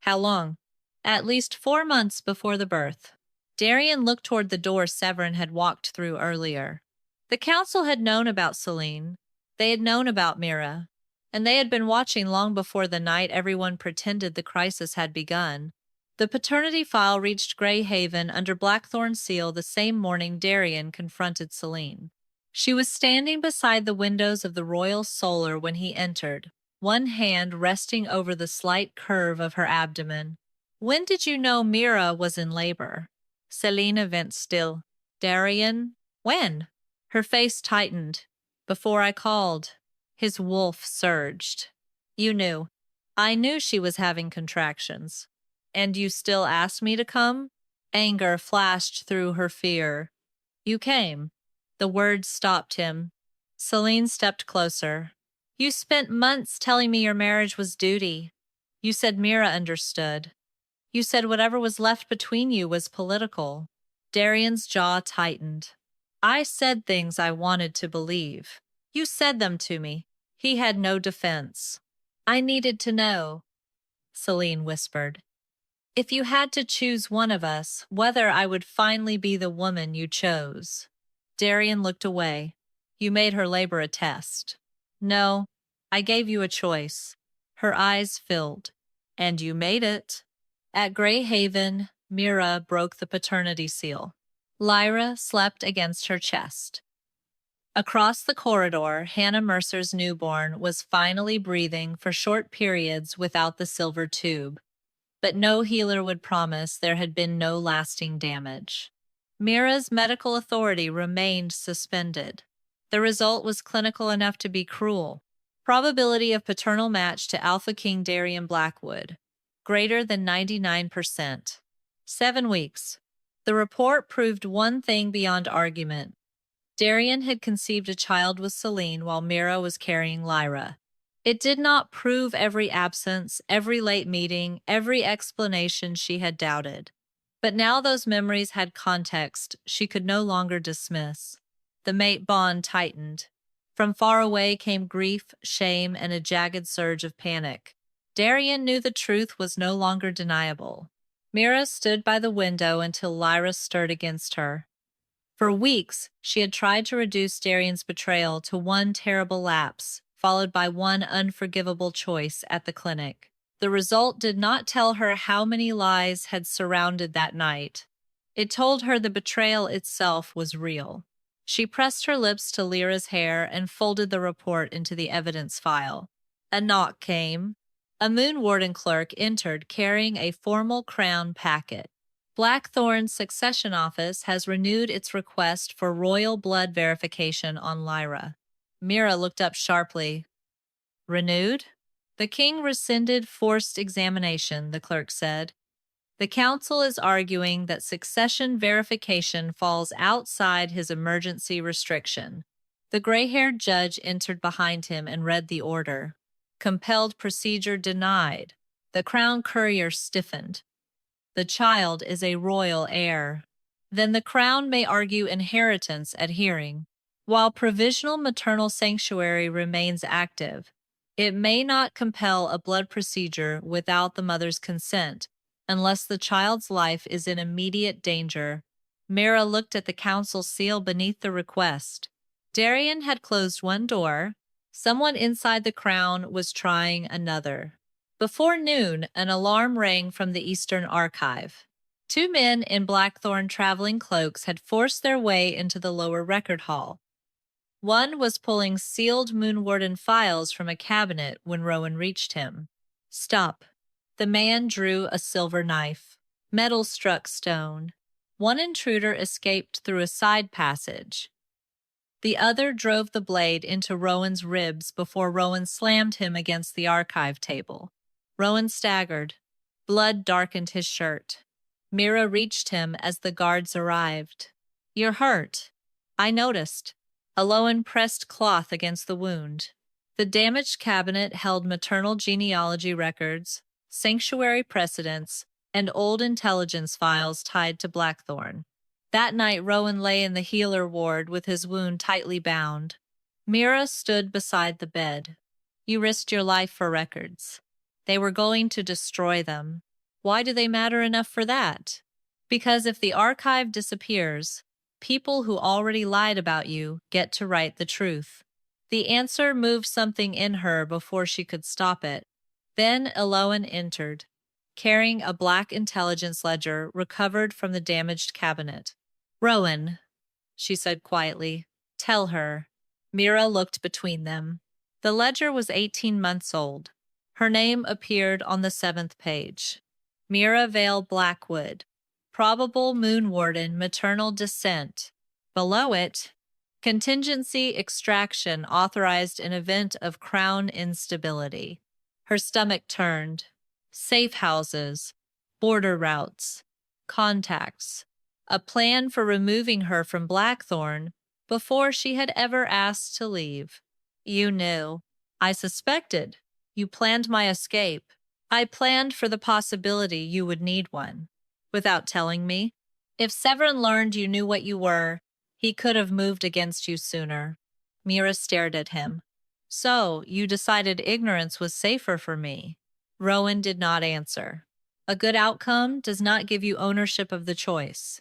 How long? At least 4 months before the birth. Darian looked toward the door Severin had walked through earlier. The council had known about Celine. They had known about Mira. And they had been watching long before the night everyone pretended the crisis had begun. The paternity file reached Grey Haven under Blackthorn's seal the same morning Darian confronted Celine. She was standing beside the windows of the Royal Solar when he entered, one hand resting over the slight curve of her abdomen. When did you know Mira was in labor? Selina bent still. Darian? When? Her face tightened. Before I called. His wolf surged. You knew. I knew she was having contractions. And you still asked me to come? Anger flashed through her fear. You came. The words stopped him. Celine stepped closer. You spent months telling me your marriage was duty. You said Mira understood. You said whatever was left between you was political. Darian's jaw tightened. I said things I wanted to believe. You said them to me. He had no defense. I needed to know, Celine whispered. If you had to choose one of us, whether I would finally be the woman you chose. Darian looked away. You made her labor a test. No, I gave you a choice. Her eyes filled. And you made it. At Grey Haven, Mira broke the paternity seal. Lyra slept against her chest. Across the corridor, Hannah Mercer's newborn was finally breathing for short periods without the silver tube. But no healer would promise there had been no lasting damage. Mira's medical authority remained suspended. The result was clinical enough to be cruel. Probability of paternal match to Alpha King Darian Blackwood. Greater than 99%. 7 weeks. The report proved one thing beyond argument. Darian had conceived a child with Celine while Mira was carrying Lyra. It did not prove every absence, every late meeting, every explanation she had doubted. But now those memories had context she could no longer dismiss. The mate bond tightened. From far away came grief, shame, and a jagged surge of panic. Darian knew the truth was no longer deniable. Mira stood by the window until Lyra stirred against her. For weeks, she had tried to reduce Darian's betrayal to one terrible lapse, followed by one unforgivable choice at the clinic. The result did not tell her how many lies had surrounded that night. It told her the betrayal itself was real. She pressed her lips to Lyra's hair and folded the report into the evidence file. A knock came. A Moon Warden clerk entered carrying a formal crown packet. Blackthorn's succession office has renewed its request for royal blood verification on Lyra. Mira looked up sharply. Renewed? The king rescinded forced examination, the clerk said. The council is arguing that succession verification falls outside his emergency restriction. The gray-haired judge entered behind him and read the order. Compelled procedure denied. The crown courier stiffened. The child is a royal heir. Then the crown may argue inheritance at hearing. While provisional maternal sanctuary remains active, it may not compel a blood procedure without the mother's consent, unless the child's life is in immediate danger. Mira looked at the council seal beneath the request. Darian had closed one door. Someone inside the crown was trying another. Before noon, an alarm rang from the Eastern Archive. Two men in Blackthorn traveling cloaks had forced their way into the lower record hall. One was pulling sealed Moonwarden files from a cabinet when Rowan reached him. Stop. The man drew a silver knife. Metal struck stone. One intruder escaped through a side passage. The other drove the blade into Rowan's ribs before Rowan slammed him against the archive table. Rowan staggered. Blood darkened his shirt. Mira reached him as the guards arrived. You're hurt. I noticed. Aloan pressed cloth against the wound. The damaged cabinet held maternal genealogy records, sanctuary precedents, and old intelligence files tied to Blackthorn. That night, Rowan lay in the healer ward with his wound tightly bound. Mira stood beside the bed. You risked your life for records. They were going to destroy them. Why do they matter enough for that? Because if the archive disappears, people who already lied about you get to write the truth. The answer moved something in her before she could stop it. Then Aloan entered, carrying a black intelligence ledger recovered from the damaged cabinet. Rowan, she said quietly, tell her. Mira looked between them. The ledger was 18 months old. Her name appeared on the 7th page. Mira Vale Blackwood, probable Moonwarden maternal descent. Below it, contingency extraction authorized in event of crown instability. Her stomach turned. Safe houses, border routes, contacts. A plan for removing her from Blackthorn before she had ever asked to leave. You knew. I suspected. You planned my escape. I planned for the possibility you would need one. Without telling me. If Severin learned you knew what you were, he could have moved against you sooner. Mira stared at him. So, you decided ignorance was safer for me. Rowan did not answer. A good outcome does not give you ownership of the choice.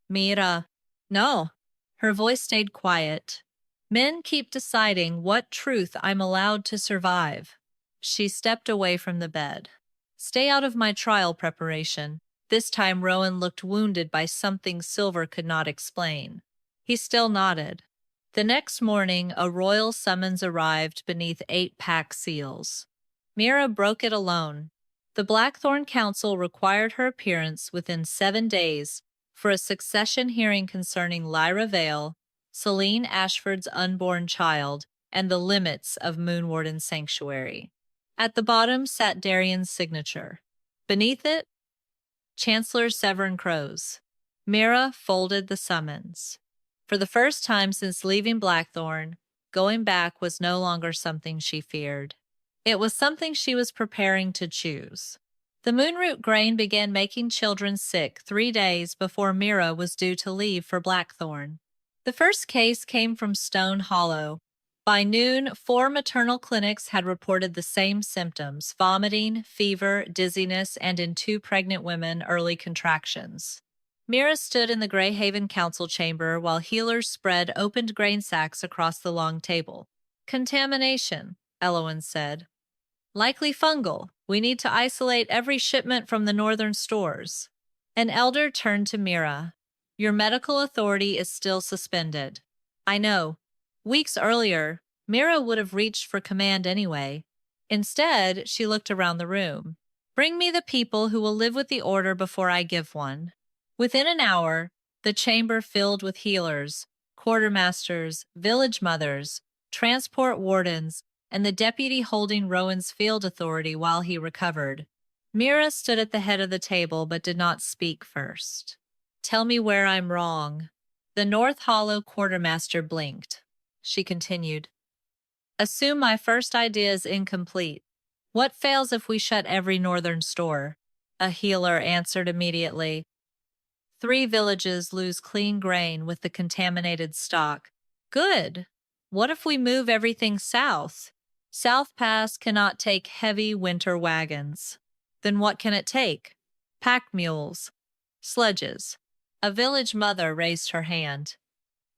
Mira. No. Her voice stayed quiet. Men keep deciding what truth I'm allowed to survive. She stepped away from the bed. Stay out of my trial preparation. This time Rowan looked wounded by something Silver could not explain. He still nodded. The next morning, a royal summons arrived beneath 8 pack seals. Mira broke it alone. The Blackthorn Council required her appearance within 7 days for a succession hearing concerning Lyra Vale, Celine Ashford's unborn child, and the limits of Moonwarden Sanctuary. At the bottom sat Darian's signature. Beneath it, Chancellor Severin Crow's. Mira folded the summons. For the first time since leaving Blackthorn, going back was no longer something she feared. It was something she was preparing to choose. The moonroot grain began making children sick 3 days before Mira was due to leave for Blackthorn. The first case came from Stone Hollow. By noon, 4 maternal clinics had reported the same symptoms: vomiting, fever, dizziness, and in 2 pregnant women, early contractions. Mira stood in the Greyhaven Council chamber while healers spread opened grain sacks across the long table. Contamination, Elowen said. Likely fungal. We need to isolate every shipment from the northern stores. An elder turned to Mira. Your medical authority is still suspended. I know. Weeks earlier, Mira would have reached for command anyway. Instead, she looked around the room. Bring me the people who will live with the order before I give one. Within an hour, the chamber filled with healers, quartermasters, village mothers, transport wardens, and the deputy holding Rowan's field authority while he recovered. Mira stood at the head of the table but did not speak first. Tell me where I'm wrong. The North Hollow quartermaster blinked. She continued. Assume my first idea is incomplete. What fails if we shut every northern store? A healer answered immediately. 3 villages lose clean grain with the contaminated stock. Good. What if we move everything south? South Pass cannot take heavy winter wagons. Then what can it take? Pack mules. Sledges. A village mother raised her hand.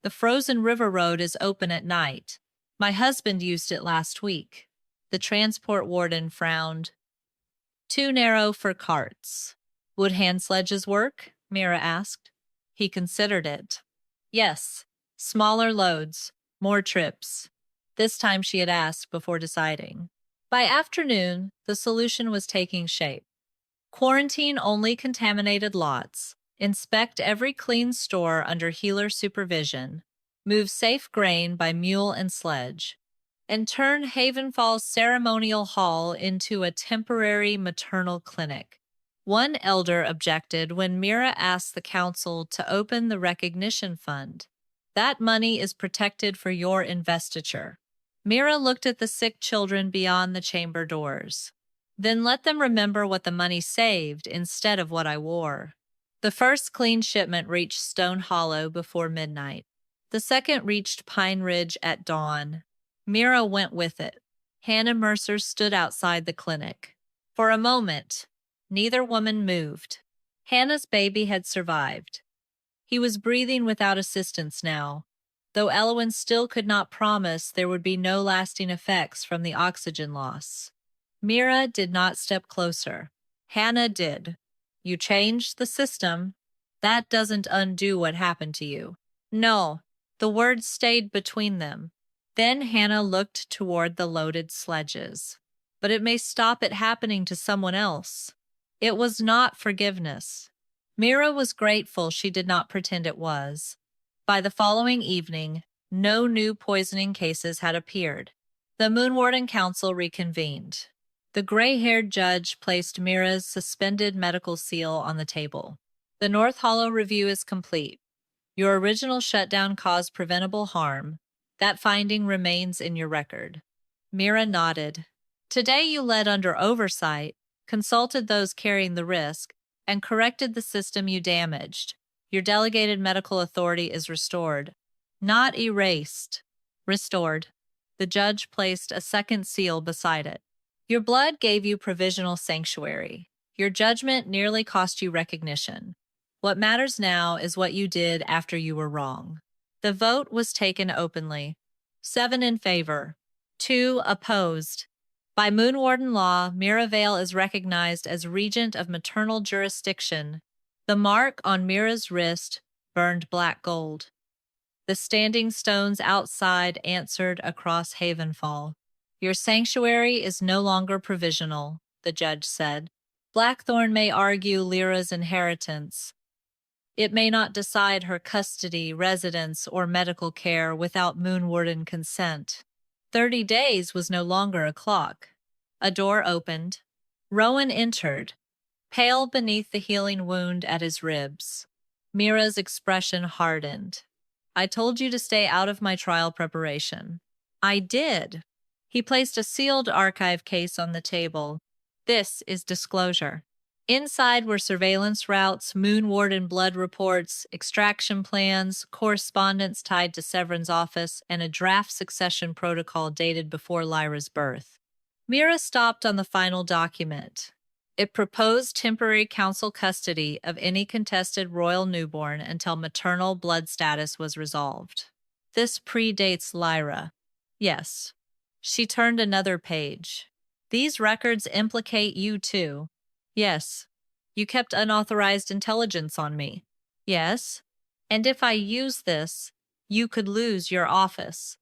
The frozen river road is open at night. My husband used it last week. The transport warden frowned. Too narrow for carts. Would hand sledges work? Mira asked. He considered it. Yes, smaller loads, more trips. This time she had asked before deciding. By afternoon, the solution was taking shape. Quarantine only contaminated lots. Inspect every clean store under healer supervision. Move safe grain by mule and sledge. And turn Haven Falls Ceremonial Hall into a temporary maternal clinic. One elder objected when Mira asked the council to open the recognition fund. That money is protected for your investiture. Mira looked at the sick children beyond the chamber doors. Then let them remember what the money saved instead of what I wore. The first clean shipment reached Stone Hollow before midnight. The second reached Pine Ridge at dawn. Mira went with it. Hannah Mercer stood outside the clinic. For a moment, neither woman moved. Hannah's baby had survived. He was breathing without assistance now, though Elwyn still could not promise there would be no lasting effects from the oxygen loss. Mira did not step closer. Hannah did. You changed the system. That doesn't undo what happened to you. No, the words stayed between them. Then Hannah looked toward the loaded sledges. But it may stop it happening to someone else. It was not forgiveness. Mira was grateful she did not pretend it was. By the following evening, no new poisoning cases had appeared. The Moonwarden Council reconvened. The gray-haired judge placed Mira's suspended medical seal on the table. The North Hollow review is complete. Your original shutdown caused preventable harm. That finding remains in your record. Mira nodded. Today you led under oversight, consulted those carrying the risk, and corrected the system you damaged. Your delegated medical authority is restored. Not erased. Restored. The judge placed a second seal beside it. Your blood gave you provisional sanctuary. Your judgment nearly cost you recognition. What matters now is what you did after you were wrong. The vote was taken openly. 7 in favor. 2 opposed. By Moonwarden law, Mira Vale is recognized as regent of maternal jurisdiction. The mark on Mira's wrist burned black gold. The standing stones outside answered across Havenfall. Your sanctuary is no longer provisional, the judge said. Blackthorn may argue Lyra's inheritance. It may not decide her custody, residence, or medical care without Moonwarden consent. 30 days was no longer a clock. A door opened. Rowan entered, pale beneath the healing wound at his ribs. Mira's expression hardened. I told you to stay out of my trial preparation. I did. He placed a sealed archive case on the table. This is disclosure. Inside were surveillance routes, Moonwarden blood reports, extraction plans, correspondence tied to Severin's office, and a draft succession protocol dated before Lyra's birth. Mira stopped on the final document. It proposed temporary council custody of any contested royal newborn until maternal blood status was resolved. This predates Lyra. Yes. She turned another page. These records implicate you too. Yes. You kept unauthorized intelligence on me. Yes. And if I use this, you could lose your office.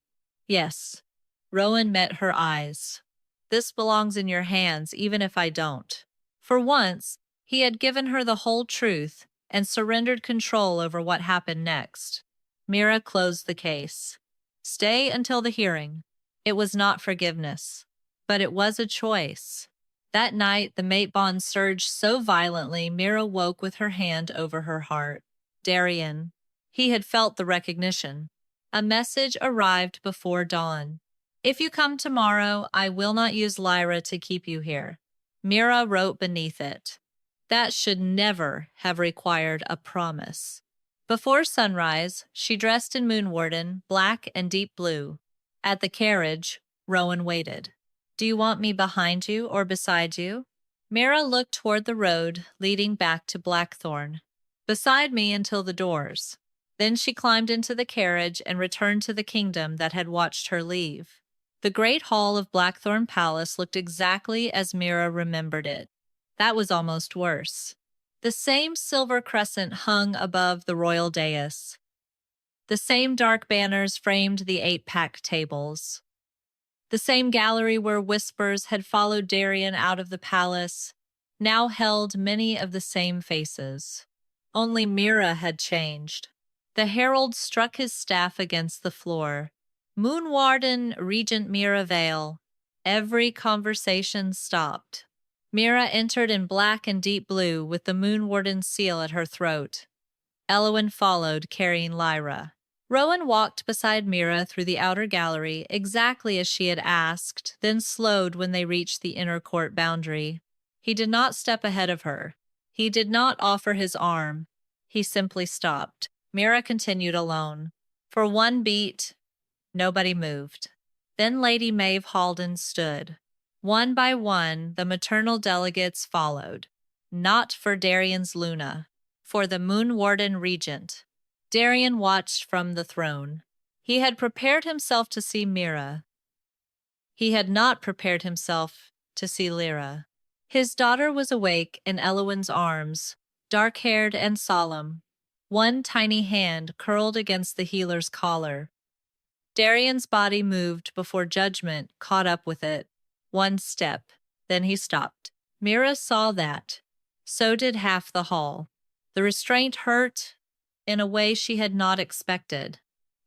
Yes. Rowan met her eyes. This belongs in your hands, even if I don't. For once, he had given her the whole truth and surrendered control over what happened next. Mira closed the case. Stay until the hearing. It was not forgiveness, but it was a choice. That night, the mate bond surged so violently, Mira woke with her hand over her heart. Darian. He had felt the recognition. A message arrived before dawn. If you come tomorrow, I will not use Lyra to keep you here. Mira wrote beneath it. That should never have required a promise. Before sunrise, she dressed in moonwarden, black and deep blue. At the carriage, Rowan waited. Do you want me behind you or beside you? Mira looked toward the road leading back to Blackthorn. Beside me until the doors. Then she climbed into the carriage and returned to the kingdom that had watched her leave. The great hall of Blackthorn Palace looked exactly as Mira remembered it. That was almost worse. The same silver crescent hung above the royal dais. The same dark banners framed the 8-pack tables. The same gallery where whispers had followed Darian out of the palace now held many of the same faces. Only Mira had changed. The herald struck his staff against the floor. Moonwarden Regent Mira Vale. Every conversation stopped. Mira entered in black and deep blue with the Moonwarden seal at her throat. Elwyn followed, carrying Lyra. Rowan walked beside Mira through the outer gallery exactly as she had asked, then slowed when they reached the inner court boundary. He did not step ahead of her. He did not offer his arm. He simply stopped. Mira continued alone. For one beat, nobody moved. Then Lady Maeve Halden stood. One by one, the maternal delegates followed. Not for Darian's Luna, for the Moonwarden Regent. Darian watched from the throne. He had prepared himself to see Mira. He had not prepared himself to see Lyra. His daughter was awake in Elwyn's arms, dark-haired and solemn. One tiny hand curled against the healer's collar. Darian's body moved before judgment caught up with it. One step, then he stopped. Mira saw that. So did half the hall. The restraint hurt in a way she had not expected.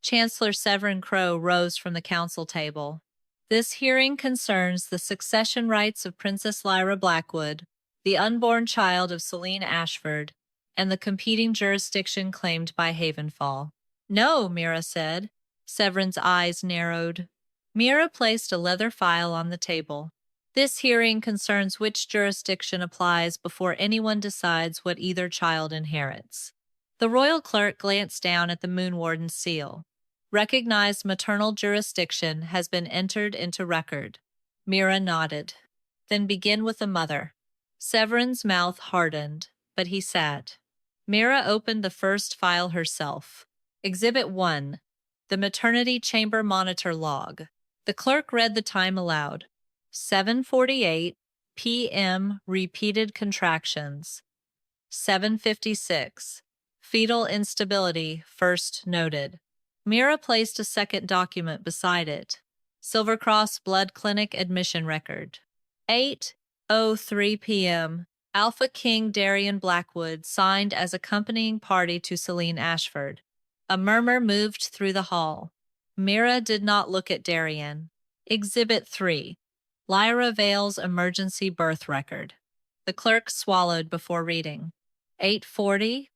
Chancellor Severin Crowe rose from the council table. This hearing concerns the succession rights of Princess Lyra Blackwood, the unborn child of Selene Ashford, and the competing jurisdiction claimed by Havenfall. No, Mira said. Severin's eyes narrowed. Mira placed a leather file on the table. This hearing concerns which jurisdiction applies before anyone decides what either child inherits. The royal clerk glanced down at the Moonwarden's seal. Recognized maternal jurisdiction has been entered into record. Mira nodded. Then begin with the mother. Severin's mouth hardened, but he sat. Mira opened the first file herself. Exhibit 1. The Maternity Chamber Monitor Log. The clerk read the time aloud. 7:48 p.m. Repeated contractions. 7:56. Fetal instability first noted. Mira placed a second document beside it. Silver Cross Blood Clinic admission record. 8:03 p.m. Alpha King Darian Blackwood signed as accompanying party to Selene Ashford. A murmur moved through the hall. Mira did not look at Darian. Exhibit 3. Lyra Vale's emergency birth record. The clerk swallowed before reading. 8:40,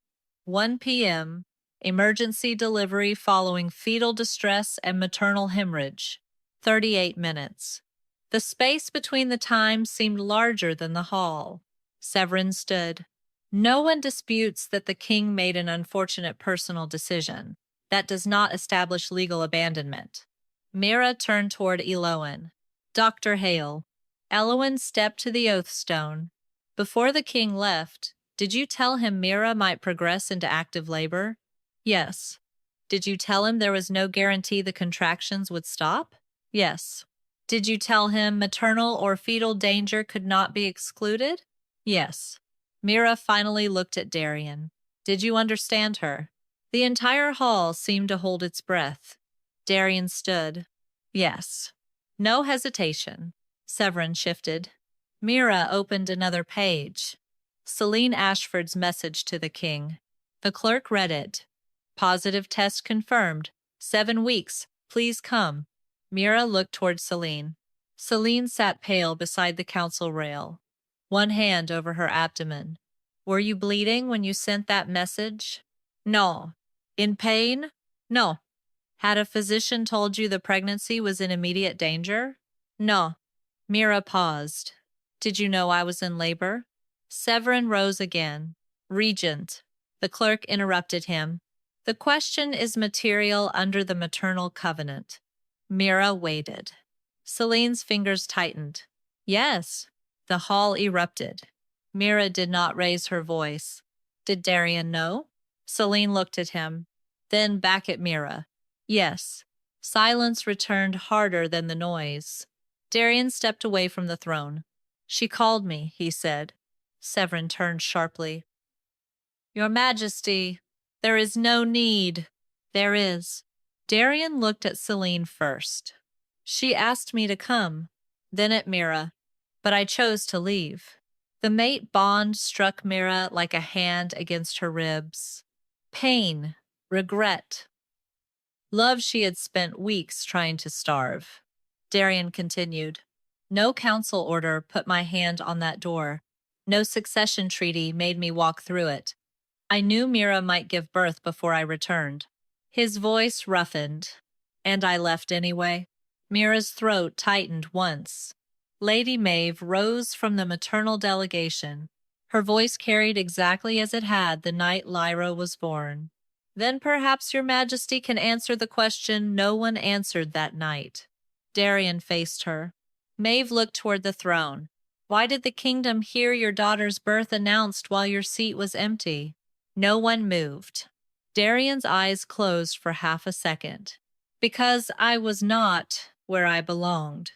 1 p.m. Emergency delivery following fetal distress and maternal hemorrhage. 38 minutes. The space between the times seemed larger than the hall. Severin stood. No one disputes that the king made an unfortunate personal decision. That does not establish legal abandonment. Mira turned toward Elowen. Dr. Hale. Elowen stepped to the oath stone. Before the king left, did you tell him Mira might progress into active labor? Yes. Did you tell him there was no guarantee the contractions would stop? Yes. Did you tell him maternal or fetal danger could not be excluded? Yes. Mira finally looked at Darian. Did you understand her? The entire hall seemed to hold its breath. Darian stood. Yes. No hesitation. Severin shifted. Mira opened another page. Celine Ashford's message to the king. The clerk read it. Positive test confirmed. 7 weeks. Please come. Mira looked toward Celine. Celine sat pale beside the council rail, one hand over her abdomen. Were you bleeding when you sent that message? No. In pain? No. Had a physician told you the pregnancy was in immediate danger? No. Mira paused. Did you know I was in labor? Severin rose again. Regent. The clerk interrupted him. The question is material under the maternal covenant. Mira waited. Celine's fingers tightened. Yes. The hall erupted. Mira did not raise her voice. Did Darian know? Celine looked at him, then back at Mira. Yes. Silence returned harder than the noise. Darian stepped away from the throne. She called me, he said. Severin turned sharply. Your Majesty, there is no need. There is. Darian looked at Celine first. She asked me to come, then at Mira, but I chose to leave. The mate bond struck Mira like a hand against her ribs. Pain, regret. Love she had spent weeks trying to starve. Darian continued. No council order put my hand on that door. No succession treaty made me walk through it. I knew Mira might give birth before I returned. His voice roughened. And I left anyway. Mira's throat tightened once. Lady Maeve rose from the maternal delegation. Her voice carried exactly as it had the night Lyra was born. Then perhaps your Majesty can answer the question no one answered that night. Darian faced her. Maeve looked toward the throne. Why did the kingdom hear your daughter's birth announced while your seat was empty? No one moved. Darian's eyes closed for half a second. Because I was not where I belonged.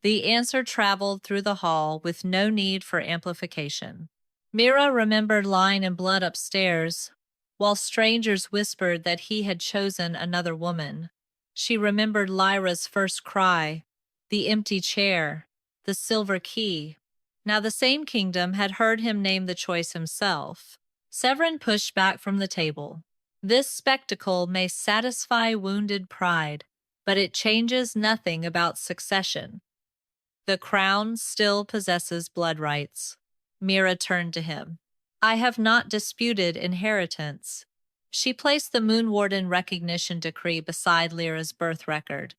The answer traveled through the hall with no need for amplification. Mira remembered lying in blood upstairs, while strangers whispered that he had chosen another woman. She remembered Lyra's first cry, the empty chair, the silver key. Now the same kingdom had heard him name the choice himself. Severin pushed back from the table. This spectacle may satisfy wounded pride, but it changes nothing about succession. The crown still possesses blood rights. Mira turned to him. I have not disputed inheritance. She placed the Moonwarden recognition decree beside Lyra's birth record.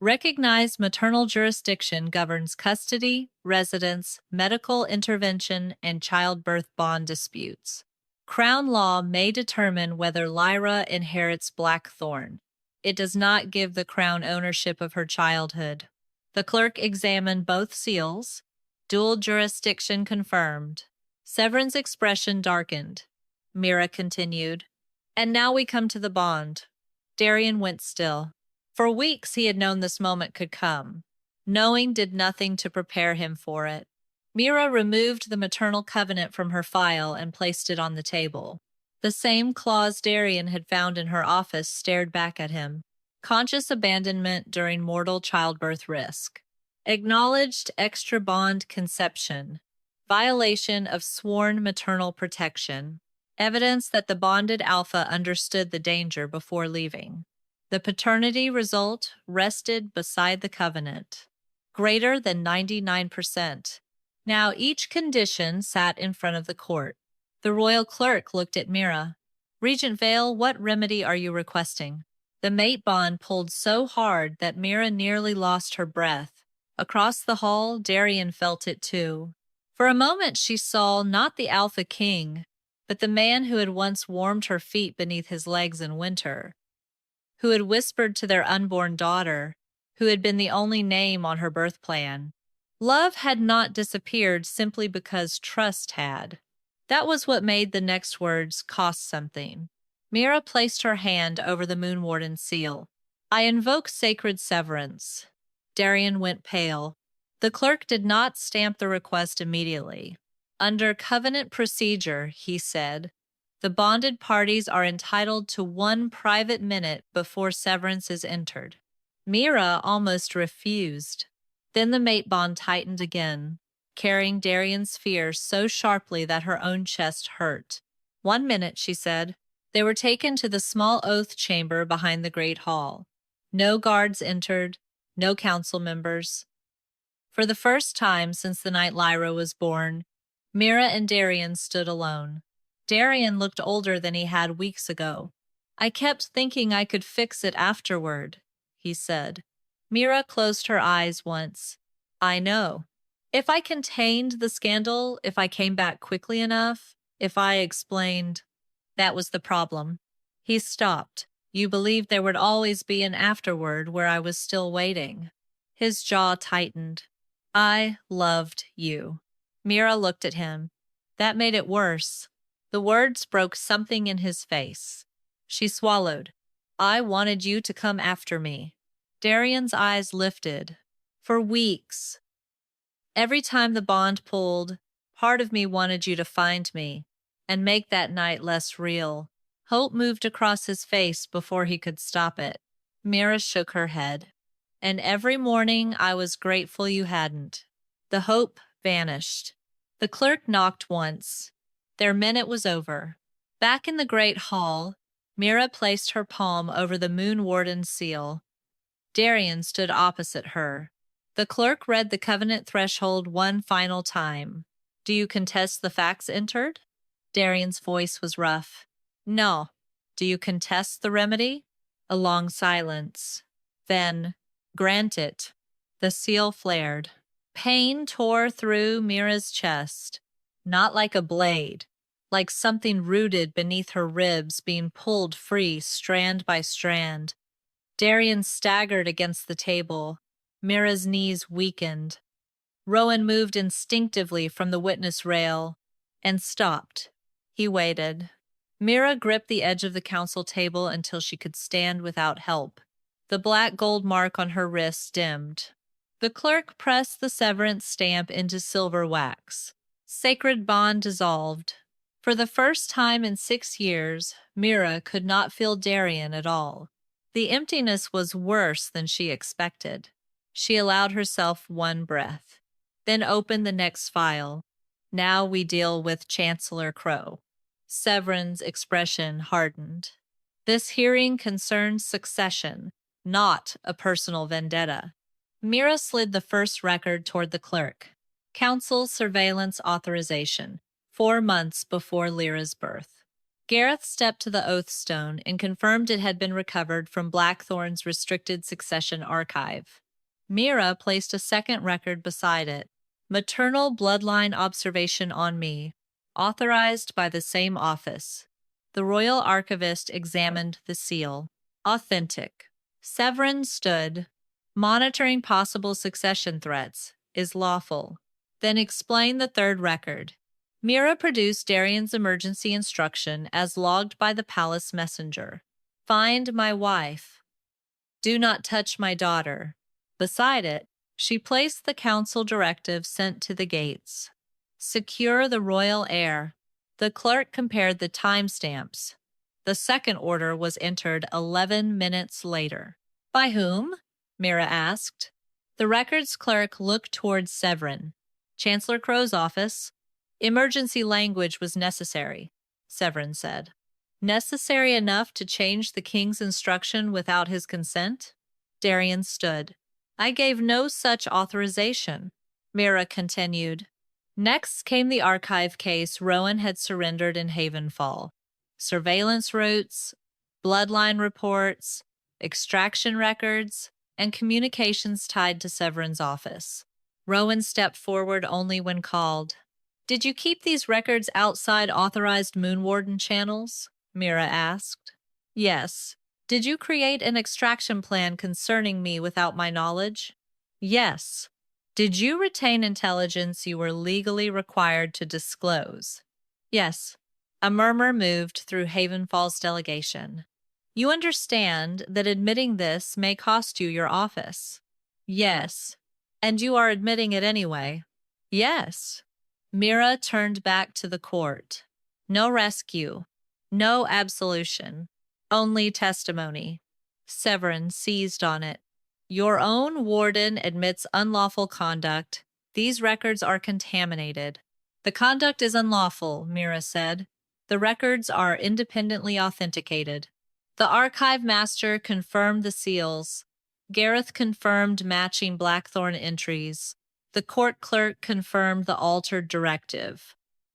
Recognized maternal jurisdiction governs custody, residence, medical intervention, and childbirth bond disputes. Crown law may determine whether Lyra inherits Blackthorn. It does not give the crown ownership of her childhood. The clerk examined both seals. Dual jurisdiction confirmed. Severin's expression darkened. Mira continued. And now we come to the bond. Darian went still. For weeks he had known this moment could come. Knowing did nothing to prepare him for it. Mira removed the maternal covenant from her file and placed it on the table. The same clause Darian had found in her office stared back at him. Conscious abandonment during mortal childbirth risk. Acknowledged extra bond conception. Violation of sworn maternal protection. Evidence that the bonded alpha understood the danger before leaving. The paternity result rested beside the covenant. Greater than 99%. Now each condition sat in front of the court. The royal clerk looked at Mira. Regent Vale, what remedy are you requesting? The mate bond pulled so hard that Mira nearly lost her breath. Across the hall, Darian felt it too. For a moment she saw not the Alpha King, but the man who had once warmed her feet beneath his legs in winter, who had whispered to their unborn daughter, who had been the only name on her birth plan. Love had not disappeared simply because trust had. That was what made the next words cost something. Mira placed her hand over the Moonwarden seal. I invoke sacred severance. Darian went pale. The clerk did not stamp the request immediately. Under covenant procedure, he said, The bonded parties are entitled to 1 private minute before severance is entered. Mira almost refused. Then the mate bond tightened again, carrying Darian's fear so sharply that her own chest hurt. 1 minute, she said. They were taken to the small oath chamber behind the great hall. No guards entered, no council members. For the first time since the night Lyra was born, Mira and Darian stood alone. Darian looked older than he had weeks ago. I kept thinking I could fix it afterward, he said. Mira closed her eyes once. I know. If I contained the scandal, if I came back quickly enough, if I explained, that was the problem. He stopped. You believed there would always be an afterward where I was still waiting. His jaw tightened. I loved you. Mira looked at him. That made it worse. The words broke something in his face. She swallowed. I wanted you to come after me. Darian's eyes lifted. For weeks. Every time the bond pulled, part of me wanted you to find me and make that night less real. Hope moved across his face before he could stop it. Mira shook her head. And every morning I was grateful you hadn't. The hope vanished. The clerk knocked once. Their minute was over. Back in the great hall, Mira placed her palm over the moon warden's seal. Darian stood opposite her. The clerk read the covenant threshold one final time. Do you contest the facts entered? Darian's voice was rough. No. Do you contest the remedy? A long silence. Then, grant it. The seal flared. Pain tore through Mira's chest, not like a blade, like something rooted beneath her ribs being pulled free strand by strand. Darian staggered against the table. Mira's knees weakened. Rowan moved instinctively from the witness rail and stopped. He waited. Mira gripped the edge of the council table until she could stand without help. The black gold mark on her wrist dimmed. The clerk pressed the severance stamp into silver wax. Sacred bond dissolved. For the first time in 6 years, Mira could not feel Darian at all. The emptiness was worse than she expected. She allowed herself one breath, then opened the next file. Now we deal with Chancellor Crow. Severin's expression hardened. This hearing concerns succession, not a personal vendetta. Mira slid the first record toward the clerk. Council surveillance authorization, 4 months before Lyra's birth. Gareth stepped to the oath stone and confirmed it had been recovered from Blackthorn's restricted succession archive. Mira placed a second record beside it. Maternal bloodline observation on me, authorized by the same office. The royal archivist examined the seal. Authentic. Severin stood. Monitoring possible succession threats is lawful. Then explain the third record. Mira produced Darian's emergency instruction as logged by the palace messenger. Find my wife. Do not touch my daughter. Beside it, she placed the council directive sent to the gates. Secure the royal heir. The clerk compared the timestamps. The second order was entered 11 minutes later. By whom? Mira asked. The records clerk looked towards Severin. Chancellor Crow's office. Emergency language was necessary, Severin said. Necessary enough to change the king's instruction without his consent? Darian stood. I gave no such authorization, Mira continued. Next came the archive case Rowan had surrendered in Havenfall. Surveillance routes, bloodline reports, extraction records, and communications tied to Severin's office. Rowan stepped forward only when called. Did you keep these records outside authorized Moonwarden channels? Mira asked. Yes. Did you create an extraction plan concerning me without my knowledge? Yes. Did you retain intelligence you were legally required to disclose? Yes. A murmur moved through Havenfall's delegation. You understand that admitting this may cost you your office? Yes. And you are admitting it anyway? Yes. Mira turned back to the court. No rescue. No absolution. Only testimony. Severin seized on it. Your own warden admits unlawful conduct. These records are contaminated. The conduct is unlawful, Mira said. The records are independently authenticated. The archive master confirmed the seals. Gareth confirmed matching Blackthorn entries. The court clerk confirmed the altered directive.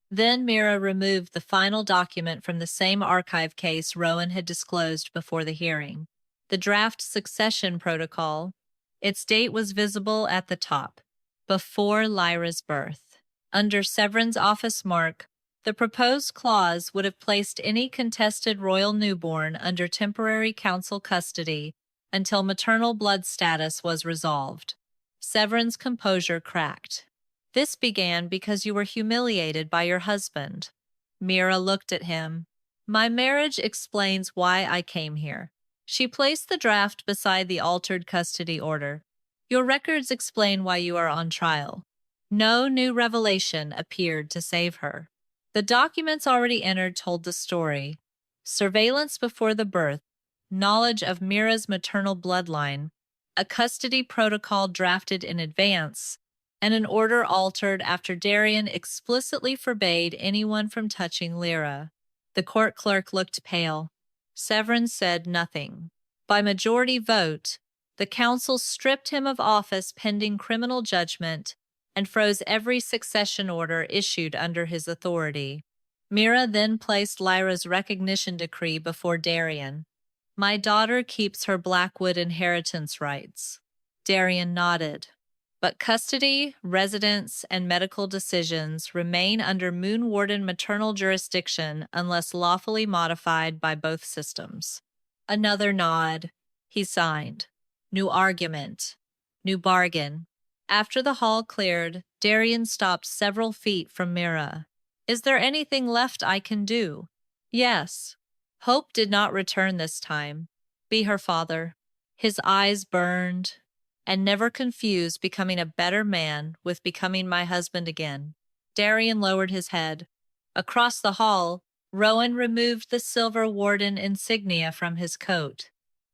Then Mira removed the final document from the same archive case Rowan had disclosed before the hearing. The draft succession protocol. Its date was visible at the top, before Lyra's birth. Under Severin's office mark, the proposed clause would have placed any contested royal newborn under temporary council custody until maternal blood status was resolved. Severin's composure cracked. This began because you were humiliated by your husband. Mira looked at him. My marriage explains why I came here. She placed the draft beside the altered custody order. Your records explain why you are on trial. No new revelation appeared to save her. The documents already entered told the story. Surveillance before the birth, knowledge of Mira's maternal bloodline, a custody protocol drafted in advance, and an order altered after Darian explicitly forbade anyone from touching Lyra. The court clerk looked pale. Severin said nothing. By majority vote, the council stripped him of office pending criminal judgment and froze every succession order issued under his authority. Mira then placed Lyra's recognition decree before Darian. My daughter keeps her Blackwood inheritance rights. Darian nodded. But custody, residence, and medical decisions remain under Moonwarden maternal jurisdiction unless lawfully modified by both systems. Another nod. He signed. New argument. New bargain. After the hall cleared, Darian stopped several feet from Mira. Is there anything left I can do? Yes. Hope did not return this time. Be her father. His eyes burned, and never confuse becoming a better man with becoming my husband again. Darian lowered his head. Across the hall, Rowan removed the silver warden insignia from his coat.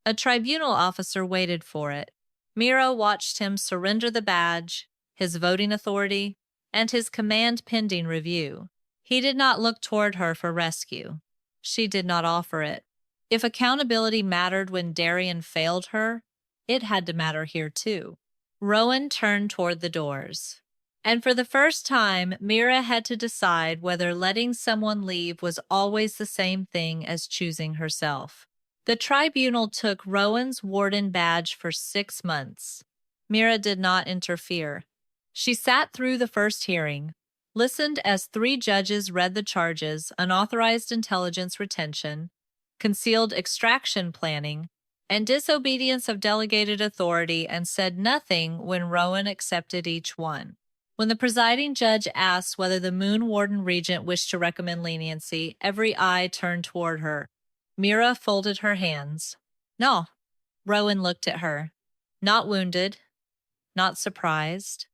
A tribunal officer waited for it. Mira watched him surrender the badge, his voting authority, and his command pending review. He did not look toward her for rescue. She did not offer it. If accountability mattered when Darian failed her, it had to matter here too. Rowan turned toward the doors. And for the first time, Mira had to decide whether letting someone leave was always the same thing as choosing herself. The tribunal took Rowan's warden badge for 6 months. Mira did not interfere. She sat through the first hearing, listened as 3 judges read the charges: unauthorized intelligence retention, concealed extraction planning, and disobedience of delegated authority, and said nothing when Rowan accepted each one. When the presiding judge asked whether the Moon Warden Regent wished to recommend leniency, every eye turned toward her. Mira folded her hands. No. Rowan looked at her. Not wounded, not surprised,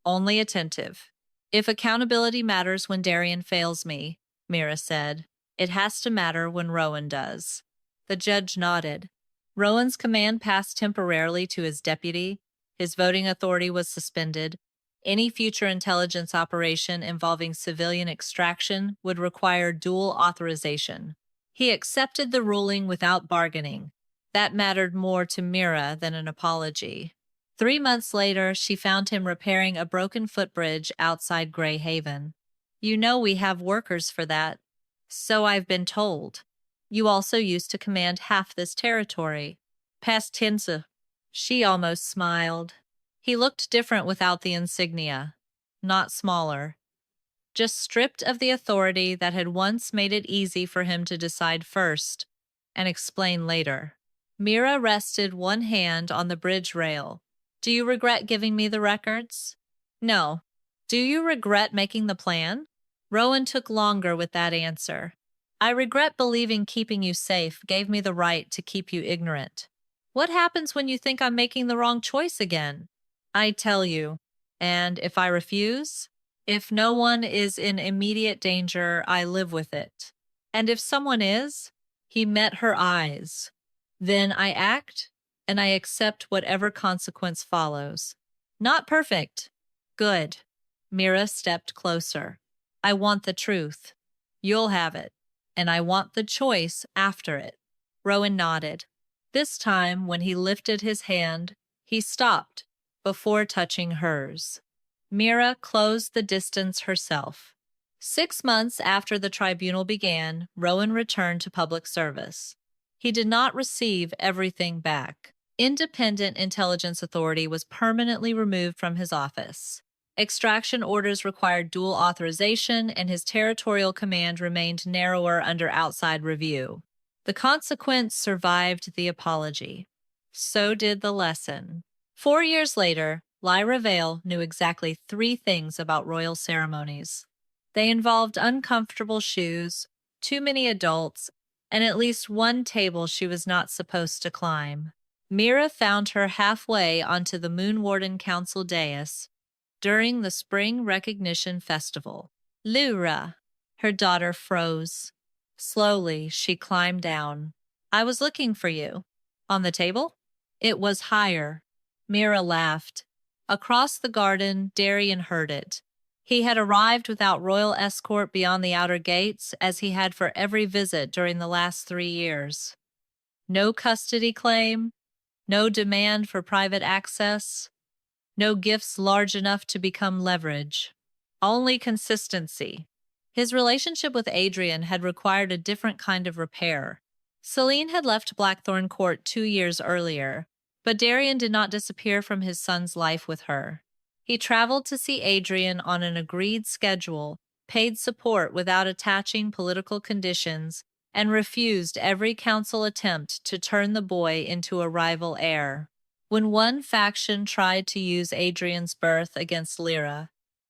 only attentive. If accountability matters when Darian fails me, Mira said, it has to matter when Rowan does. The judge nodded. Rowan's command passed temporarily to his deputy. His voting authority was suspended. Any future intelligence operation involving civilian extraction would require dual authorization. He accepted the ruling without bargaining. That mattered more to Mira than an apology. 3 months later, she found him repairing a broken footbridge outside Grey Haven. You know we have workers for that. So I've been told. You also used to command half this territory. Past tense. She almost smiled. He looked different without the insignia. Not smaller. Just stripped of the authority that had once made it easy for him to decide first and explain later. Mira rested one hand on the bridge rail. Do you regret giving me the records? No. Do you regret making the plan? Rowan took longer with that answer. I regret believing keeping you safe gave me the right to keep you ignorant. What happens when you think I'm making the wrong choice again? I tell you. And if I refuse? If no one is in immediate danger, I live with it. And if someone is, he met her eyes. Then I act, and I accept whatever consequence follows. Not perfect. Good. Mira stepped closer. I want the truth. You'll have it. And I want the choice after it. Rowan nodded. This time, when he lifted his hand, he stopped before touching hers. Mira closed the distance herself. 6 months after the tribunal began, Rowan returned to public service. He did not receive everything back. Independent Intelligence Authority was permanently removed from his office. Extraction orders required dual authorization, and his territorial command remained narrower under outside review. The consequence survived the apology. So did the lesson. 4 years later, Mira Vale knew exactly 3 things about royal ceremonies. They involved uncomfortable shoes, too many adults, and at least one table she was not supposed to climb. Mira found her halfway onto the Moonwarden Council dais during the Spring Recognition Festival. Lyra, her daughter froze. Slowly, she climbed down. I was looking for you. On the table? It was higher. Mira laughed. Across the garden, Darian heard it. He had arrived without royal escort beyond the outer gates, as he had for every visit during the last 3 years. No custody claim, no demand for private access, no gifts large enough to become leverage. Only consistency. His relationship with Adrian had required a different kind of repair. Celine had left Blackthorn Court 2 years earlier, but Darian did not disappear from his son's life with her. He traveled to see Adrian on an agreed schedule, paid support without attaching political conditions, and refused every council attempt to turn the boy into a rival heir. When one faction tried to use Adrian's birth against Lyra,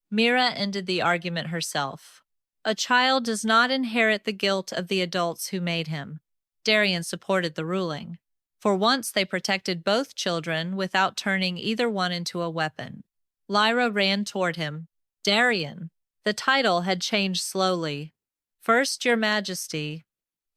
Mira ended the argument herself. A child does not inherit the guilt of the adults who made him. Darian supported the ruling. For once, they protected both children without turning either one into a weapon. Lyra ran toward him. Darian. The title had changed slowly. First Your Majesty,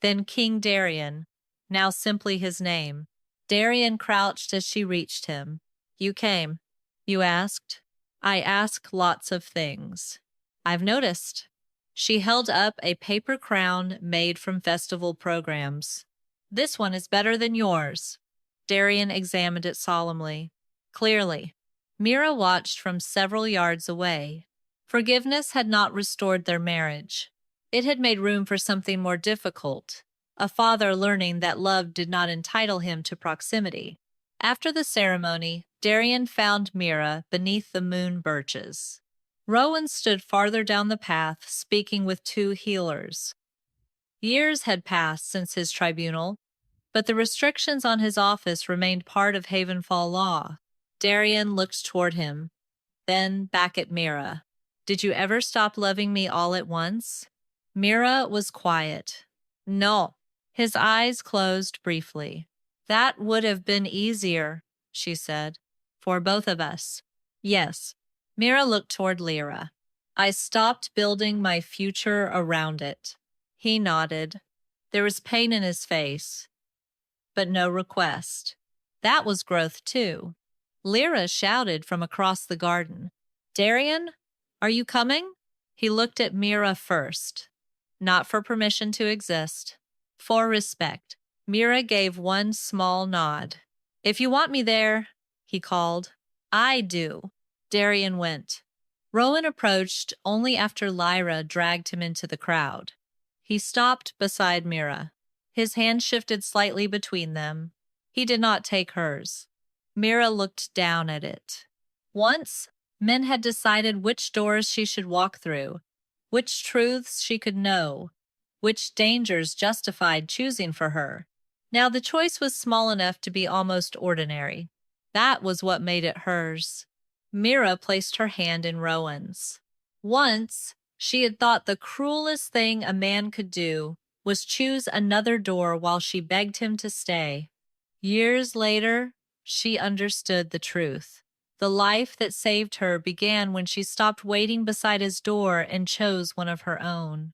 then King Darian, now simply his name. Darian crouched as she reached him. You came. You asked. I ask lots of things. I've noticed. She held up a paper crown made from festival programs. This one is better than yours. Darian examined it solemnly. Clearly. Mira watched from several yards away. Forgiveness had not restored their marriage. It had made room for something more difficult, a father learning that love did not entitle him to proximity. After the ceremony, Darian found Mira beneath the moon birches. Rowan stood farther down the path, speaking with 2 healers. Years had passed since his tribunal, but the restrictions on his office remained part of Havenfall law. Darian looked toward him, then back at Mira. Did you ever stop loving me all at once? Mira was quiet. No. His eyes closed briefly. That would have been easier, she said, for both of us. Yes. Mira looked toward Lyra. I stopped building my future around it. He nodded. There was pain in his face, but no request. That was growth too. Lyra shouted from across the garden. Darian, are you coming? He looked at Mira first. Not for permission to exist. For respect. Mira gave one small nod. If you want me there, he called. I do. Darian went. Rowan approached only after Lyra dragged him into the crowd. He stopped beside Mira. His hand shifted slightly between them. He did not take hers. Mira looked down at it. Once, men had decided which doors she should walk through, which truths she could know, which dangers justified choosing for her. Now the choice was small enough to be almost ordinary. That was what made it hers. Mira placed her hand in Rowan's. Once, she had thought the cruelest thing a man could do was choose another door while she begged him to stay. Years later, she understood the truth. The life that saved her began when she stopped waiting beside his door and chose one of her own.